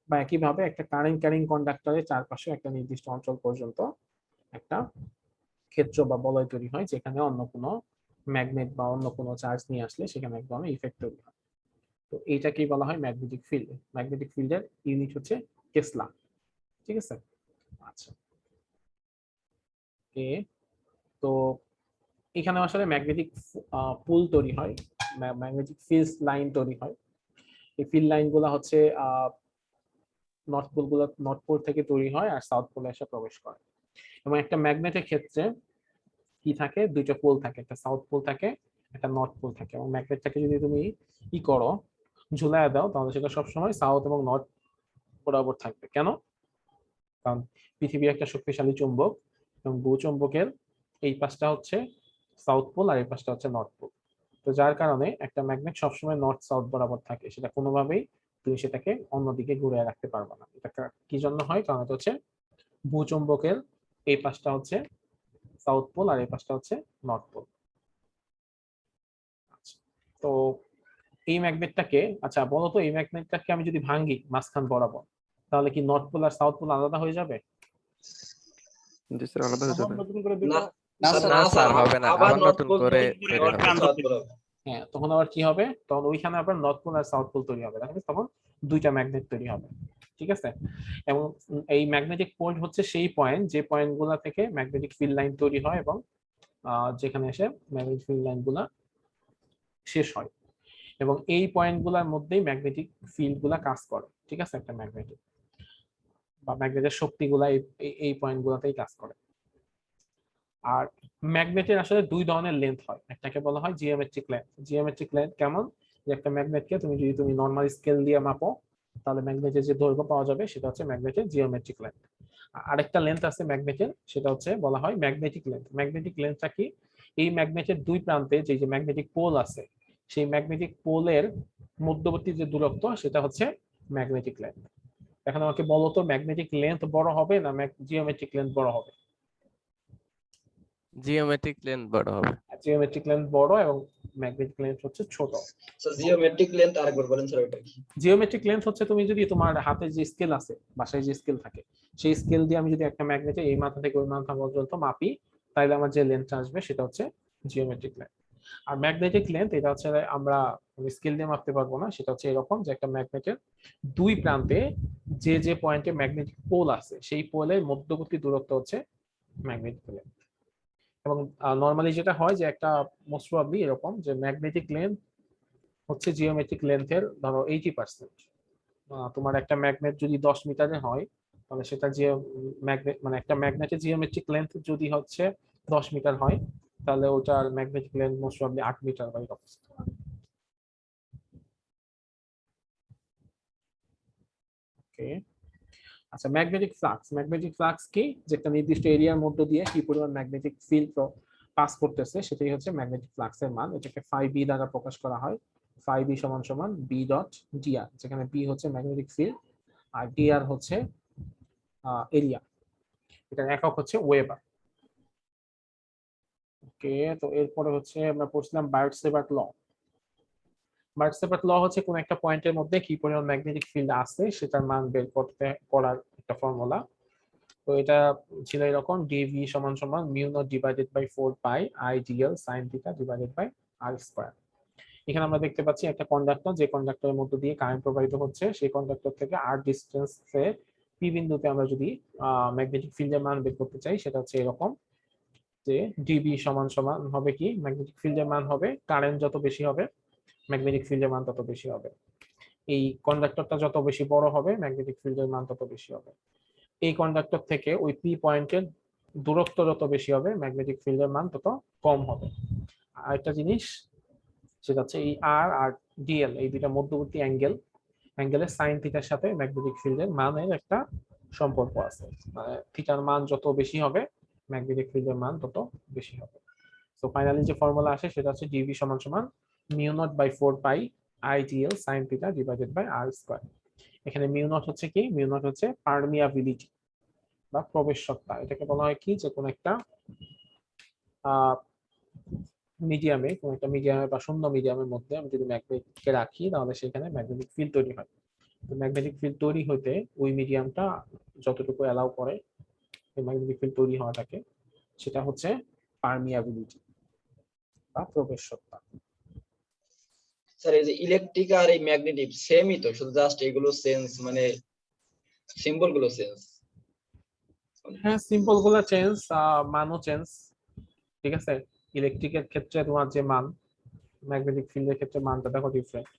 বা একইভাবে একটা কারেন্ট ক্যারিং কন্ডাক্টরের চারপাশে একটা নির্দিষ্ট অঞ্চল পর্যন্ত একটা ক্ষেত্র বা বলয় তৈরি হয় যেখানে অন্য কোনো ম্যাগনেট বা অন্য কোনো চার্জ নিয়ে আসলে সেখানে এক ধরনের ইফেক্ট তৈরি হয়। তো এইটাকেই বলা হয় ম্যাগনেটিক ফিল্ড। ম্যাগনেটিক ফিল্ডের ইউনিট হচ্ছে টেসলা। ঠিক আছে, আচ্ছা ওকে। তো এখানে আসলে ম্যাগনেটিক পুল তৈরি হয়, ম্যাগনেটিক ফিল্ড লাইন তৈরি হয়। এই ফিল্ড লাইনগুলো হচ্ছে নর্থ পোল গুলো, নর্থ পোল থেকে তৈরি হয় আর সাউথ পোলে এসে প্রবেশ করে। এবং একটা ম্যাগনেটের ক্ষেত্রে কি থাকে, দুইটা পোল থাকে, একটা সাউথ পোল থাকে, একটা নর্থ পোল থাকে। এবং ম্যাগনেটটাকে যদি তুমি ই করো, ঝুলায় দাও, তাহলে সেটা সবসময় সাউথ এবং নর্থ বরাবর থাকবে। কেন? কারণ পৃথিবী একটা শক্তিশালী চুম্বক, এবং ভূচুম্বকের এই পাশটা হচ্ছে সাউথ পোল আর এই পাশটা হচ্ছে নর্থ পোল। তো যার কারণে একটা ম্যাগনেট সবসময় নর্থ সাউথ বরাবর থাকে, সেটা কোনোভাবেই তুমি সেটাকে অন্যদিকে ঘুরিয়ে রাখতে পারবে না। এটা কি জন্য হয়? কারণ এটা হচ্ছে ভূচুম্বকের এই পাশটা হচ্ছে সাউথ পোল আর এই পাশটা হচ্ছে নর্থ পোল। তো এই ম্যাগনেটটাকে, আচ্ছা বলো তো, এই ম্যাগনেটটাকে আমি যদি ভাঙি মাঝখান বরাবর, তাহলে কি নর্থ পোল আর সাউথ পোল আলাদা হয়ে যাবে? জি স্যার, আলাদা হয়ে যাবে। নতুন করে না না স্যার, স্যার, না স্যার, হবে না, আবার আবার নর্থ নতুন পোল করে তৈরি তৈরি হবে, হবে। সাউথ পোল হবে। হ্যাঁ, তখন আবার কি হবে? তখন ওইখানে আবার নর্থ পোল আর সাউথ পোল তৈরি হবে, দেখো তখন দুইটা ম্যাগনেট তৈরি হবে। ঠিক আছে? এবং এই ম্যাগনেটিক পোল হচ্ছে সেই পয়েন্ট, যে পয়েন্ট গুলা থেকে ম্যাগনেটিক ফিল্ড লাইন তৈরি হয় এবং যেখানে এসে ম্যাগনেটিক ফিল্ড লাইন গুলা শেষ হয়। এবং এই পয়েন্ট গুলার মধ্যেই ম্যাগনেটিক ফিল্ড গুলা কাজ করে। ঠিক আছে? একটা ম্যাগনেটিক বা ম্যাগনেটের শক্তিগুলা এই পয়েন্ট গুলাতেই কাজ করে। আর ম্যাগনেটের আসলে দুই ধরনের লেন্থ হয়, একটাকে বলা হয় জিওমেট্রিক লেন্থ। জিওমেট্রিক লেন্থ কেমন? যে একটা ম্যাগনেটকে যদি তুমি নর্মাল স্কেল দিয়ে মাপো, তাহলে ম্যাগনেটের যে দৈর্ঘ্য পাওয়া যাবে সেটা হচ্ছে ম্যাগনেটের জিওমেট্রিক লেন্থ। আরেকটা লেন্থ আছে ম্যাগনেটের, সেটা হচ্ছে বলা হয় ম্যাগনেটিক লেন্থ। ম্যাগনেটিক লেন্থটা কি? এই ম্যাগনেটের দুই প্রান্তে যে ম্যাগনেটিক পোল আছে, সেই ম্যাগনেটিক পোলের মধ্যবর্তী যে দূরত্ব, সেটা হচ্ছে ম্যাগনেটিক লেন্থ। এখন আমাকে বলো তো, ম্যাগনেটিক লেন্থ বড় হবে না জিওমেট্রিক লেন্থ বড় হবে? জিওমেট্রিক লেন্থ বড় হবে। জিওমেট্রিক লেন্থ বড় এবং ম্যাগনেটিক লেন্থ হচ্ছে ছোট। স্যার জিওমেট্রিক লেন্থ আরেকবার বলেন স্যার, ওটা কি? জিওমেট্রিক লেন্থ হচ্ছে তুমি যদি তোমার হাতে যে স্কেল আছে, বাসায় যে স্কেল থাকে, সেই স্কেল দিয়ে আমি যদি একটা ম্যাগনেটে এই মাথা থেকে ওই মাথা পর্যন্ত মাপি, তাহলে আমার যে লেন্থটা আসবে সেটা হচ্ছে জিওমেট্রিক লেন্থ। আর ম্যাগনেটিক লেন্থ এটা হচ্ছে আমরা স্কেল দিয়ে মাপতে পারবো না, সেটা হচ্ছে এরকম যে একটা ম্যাগনেটের দুই প্রান্তে যে পয়েন্টে ম্যাগনেটিক পোল আছে, সেই পোলের মধ্যবর্তী দূরত্ব হচ্ছে ম্যাগনেটিক লেন্থ। এবং নর্মালি যেটা হয় যে একটা মোস্ট প্রবাবলি এরকম যে ম্যাগনেটিক লেন্থ হচ্ছে জিওমেট্রিক লেন্থের ধরো 80%। তোমার একটা ম্যাগনেট যদি 10 মিটারে হয়, তাহলে সেটা যে ম্যাগনেট মানে একটা ম্যাগনেটের জিওমেট্রিক লেন্থ যদি হচ্ছে 10 মিটার হয়, তাহলে ওটার magnetic length most probably 8 metre বা এরকম। ওকে, আচ্ছা ম্যাগনেটিক ফ্লাক্স। ম্যাগনেটিক ফ্লাক্স কি? যে একটা নির্দিষ্ট এরিয়ার মধ্য দিয়ে কি পরিমাণ ম্যাগনেটিক ফিল্ড পাস করতেছে, সেটাই হচ্ছে ম্যাগনেটিক ফ্লাক্সের মান। এটাকে ফাই বি দ্বারা প্রকাশ করা হয়। ফাই বি সমান সমান বি ডট ডিআর, যেখানে বি হচ্ছে ম্যাগনেটিক ফিল্ড আর ডিআর হচ্ছে এরিয়া। এটার একক হচ্ছে ওয়েবার। ওকে, তো এরপরে হচ্ছে আমরা পড়ছিলাম বার্ড-সেভার্ট ল। বার্ড-সেভার্ট ল হচ্ছে কোন একটা পয়েন্টের মধ্যে কি পরিমাণ ম্যাগনেটিক ফিল্ড আছে সেটার মান বের করতে করার একটা ফর্মুলা। তো এটা ছিল এরকম, ডিভি সমান সমান mu naught divided by 4 pi I dl sine theta divided by R square. এখানে আমরা দেখতে পাচ্ছি একটা কন্ডাক্টর, যে কন্ডাক্টরের মধ্য দিয়ে কারেন্ট প্রবাহিত হচ্ছে, সেই কন্ডাক্টর থেকে আর ডিসটেন্সে পি বিন্দুতে আমরা যদি ম্যাগনেটিক ফিল্ডের মান বের করতে চাই, সেটা হচ্ছে এরকম যে ডিবি সমান সমান হবে কি, ম্যাগনেটিক ফিল্ডের মান হবে, কারেন্ট যত বেশি হবে ম্যাগনেটিক ফিল্ডের মান তত বেশি হবে। এই কন্ডাক্টরটা যত বেশি বড় হবে ম্যাগনেটিক ফিল্ডের মান তত বেশি হবে। এই কন্ডাক্টর থেকে ওই পি পয়েন্টের দূরত্ব যত বেশি হবে ম্যাগনেটিক ফিল্ডের মান তত কম হবে। আরেকটা জিনিস, সেটা হচ্ছে এই আর আর ডিএল, এই দুইটা মধ্যবর্তী অ্যাঙ্গেলের সাইন থিটার সাথে ম্যাগনেটিক ফিল্ডের মানের একটা সম্পর্ক আছে। মানে থিটার মান যত বেশি হবে ম্যাগনেটিক ফিল্ডের মান তত বেশি হবে। তো ফাইনালি যে ফর্মুলা আসে সেটা হচ্ছে ডিভি সমান সমান mu naught by 4 pi I dl sine theta divided by R square. এখানে মিউ নট হচ্ছে কি? মিউ নট হচ্ছে পারমিয়াবিলিটি বা প্রবেশকতা। এটাকে বলা হয় কি, যে কোন একটা মিডিয়ামে, কোন একটা মিডিয়ামে বা শূন্য মিডিয়ামের মধ্যে আমি যদি ম্যাগনেটকে রাখি, তাহলে সেখানে ম্যাগনেটিক ফিল্ড তৈরি হয়। তো ম্যাগনেটিক ফিল্ড তৈরি হইতে ওই মিডিয়ামটা যতটুকু অ্যালাউ করে এই ম্যাগনেটিক ফিল্ড তৈরি হওয়াটাকে, সেটা হচ্ছে পারমিয়াবিলিটি বা প্রবেশকতা। স্যার এই যে ইলেকট্রিক আর এই ম্যাগনেটিক সেমই তো, শুধু জাস্ট এগুলো চেঞ্জ, মানে সিম্বল গুলো চেঞ্জ। হ্যাঁ, সিম্বল গুলো চেঞ্জ, মানও চেঞ্জ। ঠিক আছে, ইলেকট্রিকের ক্ষেত্রে তোমার যে মান, ম্যাগনেটিক ফিল্ডের ক্ষেত্রে মানটা দেখো ডিফারেন্ট।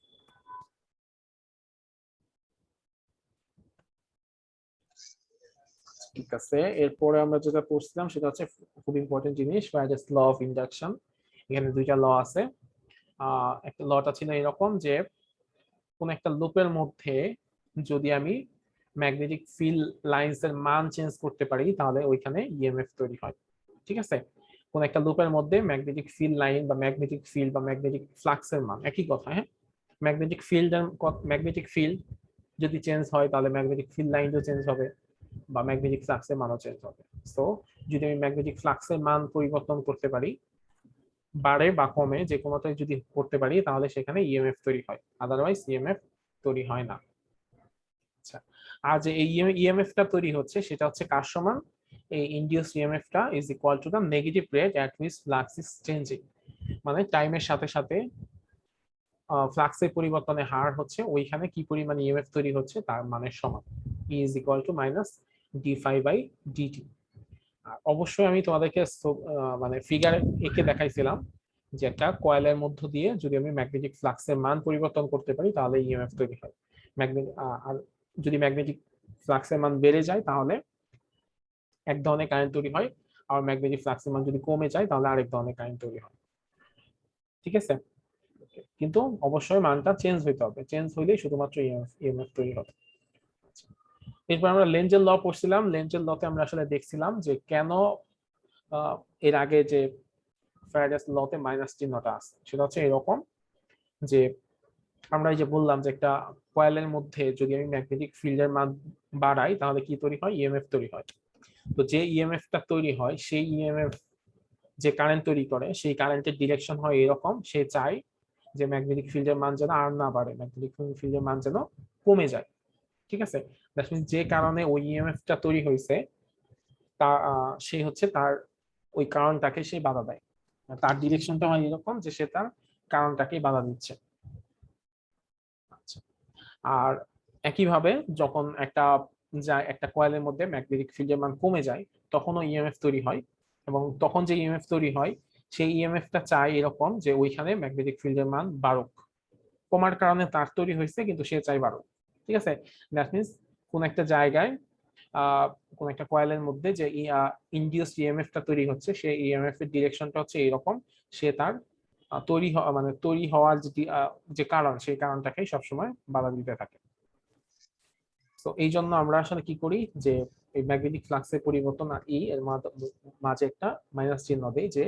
ঠিক আছে, এরপরে আমরা যেটা পড়ছিলাম সেটা হচ্ছে খুব ইম্পর্টেন্ট জিনিস, ফ্যারাডেস ল অফ ইন্ডাকশন। এখানে দুইটা ল আছে। একটা লটা ছিল এরকম যে কোন একটা লুপের মধ্যে যদি আমি ম্যাগনেটিক ফিল্ড লাইন্স এর মান চেঞ্জ করতে পারি তাহলে ওইখানে ইএমএফ তৈরি হয়। ঠিক আছে, কোন একটা লুপের মধ্যে ম্যাগনেটিক ফিল্ড লাইন বা ম্যাগনেটিক ফিল্ড বা ম্যাগনেটিক ফ্লাক্সের মান একই কথা। হ্যাঁ, ম্যাগনেটিক ফিল্ড যদি চেঞ্জ হয় তাহলে ম্যাগনেটিক ফিল্ড লাইনও চেঞ্জ হবে বা ম্যাগনেটিক ফ্লাক্সের মানও চেঞ্জ হবে। সো যদি আমি ম্যাগনেটিক ফ্লাক্সের মান পরিবর্তন করতে পারি, বাড়ে বা কমে যে কোনোটাই যদি করতে পারি তাহলে সেখানে ইএমএফ তৈরি হয়, আদারওয়াইজ ইএমএফ তৈরি হয় না। আচ্ছা, আর যে এই ইএমএফটা তৈরি হচ্ছে সেটা হচ্ছে কার সমান? এই ইনডিউস ইএমএফটা is equal to the negative rate at which flux is changing. মানে টাইমের সাথে সাথে ফ্লাক্সের পরিবর্তনের হার হচ্ছে ওইখানে কি পরিমাণ ইএমএফ তৈরি হচ্ছে তার মানের সমান, E is equal to minus d∅/dt। আর অবশ্যই আমি তোমাদেরকে মানে ফিগার এঁকে দেখাইছিলাম যে একটা কয়েলের মধ্য দিয়ে যদি আমি ম্যাগনেটিক ফ্লাক্সের মান পরিবর্তন করতে পারি তাহলে ইএমএফ তৈরি হয়। আর যদি ম্যাগনেটিক ফ্লাক্সের মান বেড়ে যায় তাহলে এক ধরনের কারেন্ট তৈরি হয়, আর ম্যাগনেটিক ফ্লাক্সের মান যদি কমে যায় তাহলে আরেক ধরনের কারেন্ট তৈরি হয়। ঠিক আছে, কিন্তু অবশ্যই মানটা চেঞ্জ হইতে হবে, চেঞ্জ হইলেই শুধুমাত্র ইএমএফ তৈরি হবে। এরপর আমরা লেঞ্জের ল পড়ছিলাম। লেঞ্জের লতে আমরা আসলে দেখছিলাম যে কেন এর আগে যে ফ্যারাডেস লতে মাইনাস চিহ্নটা আছে সেটা হচ্ছে এরকম যে আমরা এই যে বললাম যে একটা কয়েলের মধ্যে যদি আমি ম্যাগনেটিক ফিল্ডের মান বাড়াই তাহলে কি তৈরি হয়? ইএমএফ তৈরি হয়। তো যে ইএমএফটা তৈরি হয় সেই ইএমএফ যে কারেন্ট তৈরি করে সেই কারেন্টের ডিরেকশন হয় এরকম, সে চায় যে ম্যাগনেটিক ফিল্ডের মান যেন আর না বাড়ে, ম্যাগনেটিক ফিল্ডের মান যেন কমে যায়। ঠিক আছে, দ্যাট মিন্স যে কারণে ওই ইএমএফটা তৈরি হয়েছে তা সে হচ্ছে তার ওই কারণটাকে সে বাধা দেয়, তার ডিরেকশনটা হয় এরকম যে সে তার কারণটাকে বাধা দিচ্ছে। আচ্ছা, আর একইভাবে যখন একটা কয়েলের মধ্যে ম্যাগনেটিক ফিল্ডের মান কমে যায় তখনও ইএমএফ তৈরি হয়, এবং তখন যে ইএমএফ তৈরি হয় সেই ইএমএফটা চায় এরকম যে ওইখানে ম্যাগনেটিক ফিল্ডের মান বাড়ুক, কমার কারণে তার তৈরি হয়েছে কিন্তু সে চাই বাড়ুক। ঠিক আছে, দ্যাট মিন্স কোন একটা জায়গায় কোন একটা কয়েলের মধ্যে যে ইনডিউসড ইএমএফটা তৈরি হচ্ছে সেই ইএমএফ এর ডিরেকশনটা হচ্ছে এরকম, সে তার তৈরি হওয়ার যে কারণ সেই কারণটাকেই সবসময় বাধা দিতে থাকে। তো এই জন্য আমরা আসলে কি করি যে এই ম্যাগনেটিক ফ্লাক্সের পরিবর্তন আর ই এর মাঝে একটা মাইনাস চিহ্ন দেই যে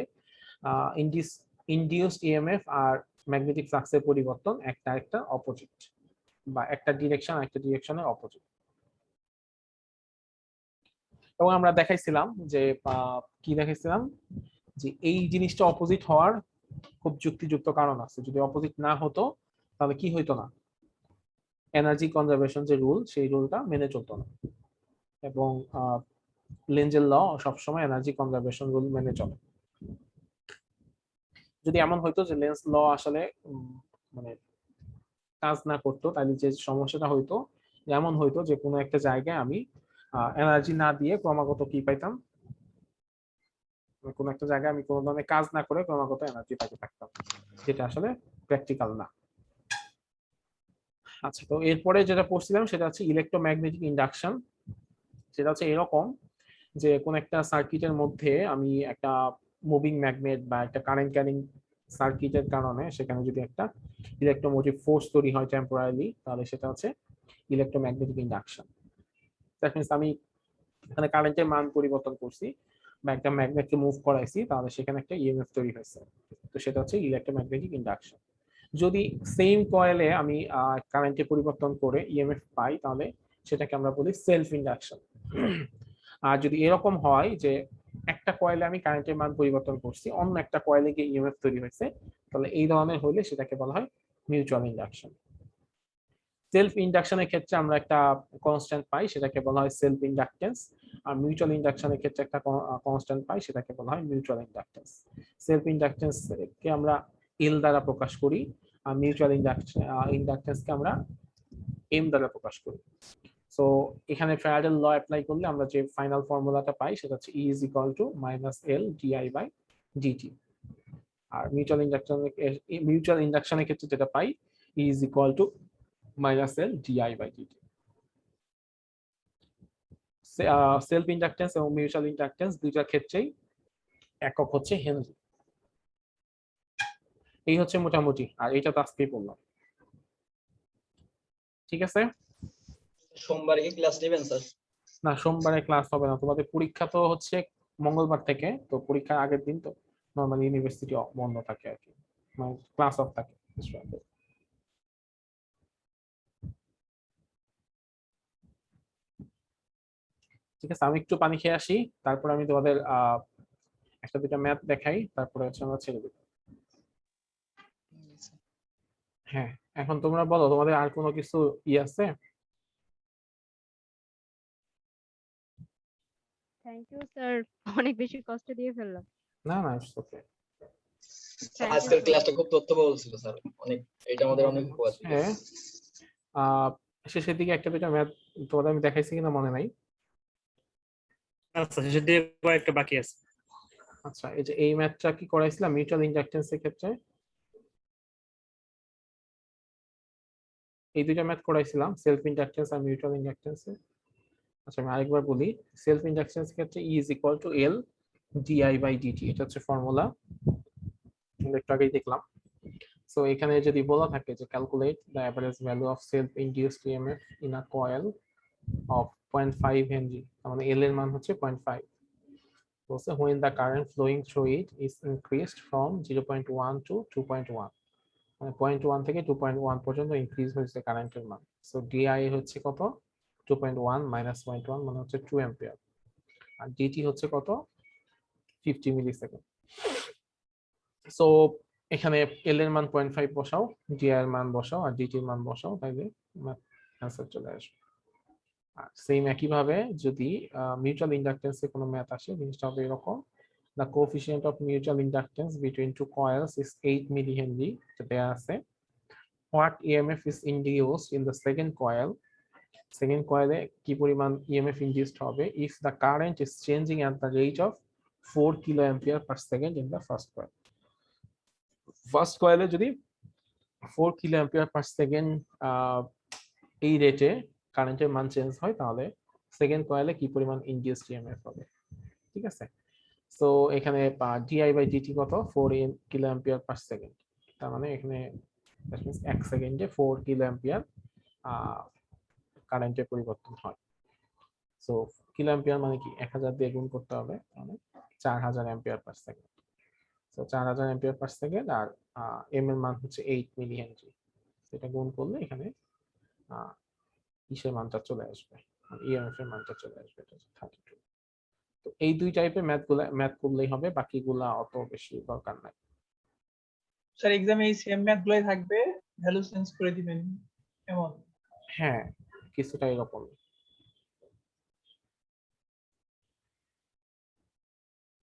ইনডিউসড ইএমএফ আর ম্যাগনেটিক ফ্লাক্সের পরিবর্তন একটা অপোজিট বা একটা ডিরেকশনের অপোজিট। এবং আমরা দেখাইছিলাম যে কি দেখাইছিলাম যে এই জিনিসটা অপোজিট হওয়ার খুব যুক্তিযুক্ত কারণ আছে, যদি অপোজিট না হতো তাহলে কি হইতো না, এনার্জি কনজারভেশন যে রুল সেই রুলটা মেনে চলতো না, এবং লেঞ্জের ল সবসময় এনার্জি কনজারভেশন রুল মেনে চলে। যদি এমন হইতো যে লেন্স ল আসলে মানে কাজ না করতো তাহলে যে সমস্যাটা হইতো, যেমন হইতো যে কোনো একটা জায়গায় আমি এনার্জি না দিয়ে ক্রমাগত কি পাইতাম, কোনো একটা জায়গায় আমি কোনো ধরনের কাজ না করে ক্রমাগত এনার্জি পাইতে থাকতাম, যেটা আসলে প্র্যাকটিক্যাল না। আচ্ছা, তো এরপরে যেটা পড়ছিলাম সেটা হচ্ছে ইলেকট্রোম্যাগনেটিক ইন্ডাকশন। সেটা হচ্ছে এরকম যে কোন একটা সার্কিটের মধ্যে আমি একটা মুভিং ম্যাগনেট বা একটা কারেন্ট ক্যারিং সার্কিটের কারণে সেখানে যদি একটা ইলেকট্রোমোটিভ ফোর্স তৈরি হয় টেম্পোরারিলি তাহলে সেটা হচ্ছে ইলেকট্রোম্যাগনেটিক ইন্ডাকশন। দ্যাট মিন্স আমি এখানে কারেন্টের মান পরিবর্তন করছি বা একটা ম্যাগনেটকে মুভ করাইছি তাহলে সেখানে একটা ইএমএফ তৈরি হয়েছে, তো সেটা হচ্ছে ইলেকট্রোম্যাগনেটিক ইন্ডাকশন। যদি সেম কয়েলে আমি কারেন্টের পরিবর্তন করে ইএমএফ পাই তাহলে সেটাকে আমরা বলি সেলফ ইন্ডাকশন। আর যদি এরকম হয় যে একটা কয়েলে আমি কারেন্টের মান পরিবর্তন করছি অন্য একটা কয়েলে গিয়ে ইএমএফ তৈরি হয়েছে তাহলে এই ধরনের হলে সেটাকে বলা হয় মিউচুয়াল ইন্ডাকশন। সেলফ ইন্ডাকশনের ক্ষেত্রে আমরা একটা কনস্ট্যান্ট পাই সেটাকে বলা হয় সেলফ ইন্ডাকটেন্স, আর মিউচুয়াল ইন্ডাকশনের ক্ষেত্রে একটা কনস্ট্যান্ট পাই সেটাকে বলা হয় মিউচুয়াল ইন্ডাকটেন্স। সেলফ ইন্ডাকটেন্স কে আমরা এল দ্বারা প্রকাশ করি আর মিউচুয়াল ইন্ডাকটেন্স কে আমরা এম দ্বারা প্রকাশ করি। সো এখানে ফ্যারাডের ল অ্যাপ্লাই করলে আমরা যে ফাইনাল ফর্মুলাটা পাই সেটা হচ্ছে E is equal to -L di/dt। আর মিউচুয়াল ইন্ডাকশনের ক্ষেত্রে যেটা পাই E is equal to -L di/dt। Self inductance এবং মিউচুয়াল ইন্ডাকটেন্স দুইটার ক্ষেত্রেই একক হচ্ছে হেনরি। এই হচ্ছে মোটামুটি, আর এটা তো আজকেই বললাম। ঠিক আছে, সোমবারে কি ক্লাস নেবেন স্যার? না সোমবারে ক্লাস হবে না, তোমাদের পরীক্ষা তো হচ্ছে মঙ্গলবার থেকে, তো পরীক্ষার আগের দিন তো নর্মালি ইউনিভার্সিটি বন্ধ থাকে আর কি, মানে ক্লাস অফ থাকে স্টুডেন্টদের। ঠিক আছে, আমি একটু পানি খেয়ে আসি, তারপর আমি তোমাদের একটা দুটা ম্যাথ দেখাই, তারপরে হচ্ছে আমরা ছেড়ে দেব। হ্যাঁ, এখন তোমরা বলো তোমাদের আর কোনো কিছু আছে? থ্যাংক ইউ স্যার, অনেক বেশি কষ্ট দিয়ে ফেললাম। না না, ইটস ওকে। Thank you আজকের so ক্লাসটা খুব তথ্যবহুল ছিল স্যার, অনেক, এটা আমাদের অনেক উপকার ছিল। হ্যাঁ, শেষের দিকে একটা দুটা ম্যাথ তোমাদের আমি দেখাইছি কিনা মনে নাই। আচ্ছা, শেষের দিকে কয়েকটা বাকি আছে। আচ্ছা, এই যে এই ম্যাথটা কি করাইছিলাম মিউচুয়াল ইন্ডাকটেন্সের ক্ষেত্রে, এই দুইটা ম্যাথ করাইছিলাম, সেলফ ইন্ডাকটেন্স আর মিউচুয়াল ইন্ডাকটেন্স। আচ্ছা আমি আরেকবার বলি, সেলফ ইন্ডাকটেন্স ক্ষেত্রে E is equal to L di/dt, এটা হচ্ছে ফর্মুলা, একটু আগেই দেখলাম। সো এখানে যদি বলা থাকে যে calculate the average value of self induced EMF in a coil of 0.5 Henry, মানে L এর মান হচ্ছে 0.5, বলছে when the current flowing through it is increased from 0.1 to 2.1, মানে 0.1 থেকে 2.1 পর্যন্ত ইনক্রিজ হয়েছে কারেন্টের মান। সো ডিআই হচ্ছে কত, 2.1 মাইনাস 0.1 মানে হচ্ছে 2 অ্যাম্পিয়ার, আর ডিটি হচ্ছে কত, 50 মিলিসেকেন্ড। সো এখানে এল এর মান 0.5 বসাও, ডিআই এর মান বসাও, আর ডিটি এর মান বসাও, তাইলে অ্যান্সার চলে আসবে। আর সেম একই ভাবে যদি মিউচুয়াল ইন্ডাকটেন্সে কোনো ম্যাথ আসে, জিনিসটা হবে এরকম, the coefficient of mutual inductance between two coils is 8 millihenry, দেয়া আছে। What EMF is induced in the second coil, second coil এ কি পরিমাণ EMF induced হবে if the current is changing at the rate of 4 kiloampere per second in the first coil, first coil এ যদি 4 kiloampere per second এই রেটে কারেন্টের মান চেঞ্জ হয়, তাহলে সেকেন্ড কয়েলে কি পরিমাণ ইনডিউসড EMF হবে। ঠিক আছে, সো এখানে di/dt কত, 4 কিলোঅ্যাম্পিয়ার পার সেকেন্ড, তার মানে এখানে দ্যাট মিন্স 1 সেকেন্ডে 4 কিলোঅ্যাম্পিয়ার কারেন্টের পরিবর্তন হয়। সো কিলোঅ্যাম্পিয়ার মানে কি 1000 দিয়ে গুণ করতে হবে, মানে 4000 ampere per second. So 4000 ampere per second, আর এম এর মান হচ্ছে 8 মিলি হেনরি, এটা গুণ করলে এখানে কিসের মানটা চলে আসবে, ইএমএফ এর মানটা চলে আসবে, এটা 32। তো এই দুই টাইপের ম্যাথ করলেই হবে, বাকিগুলা অত বেশি দরকার নাই। স্যার এক্সামে এই সেম ম্যাথ গুলাই থাকবে, ভ্যালু চেঞ্জ করে দিবেন এমন? হ্যাঁ, কিছুটা এরকম।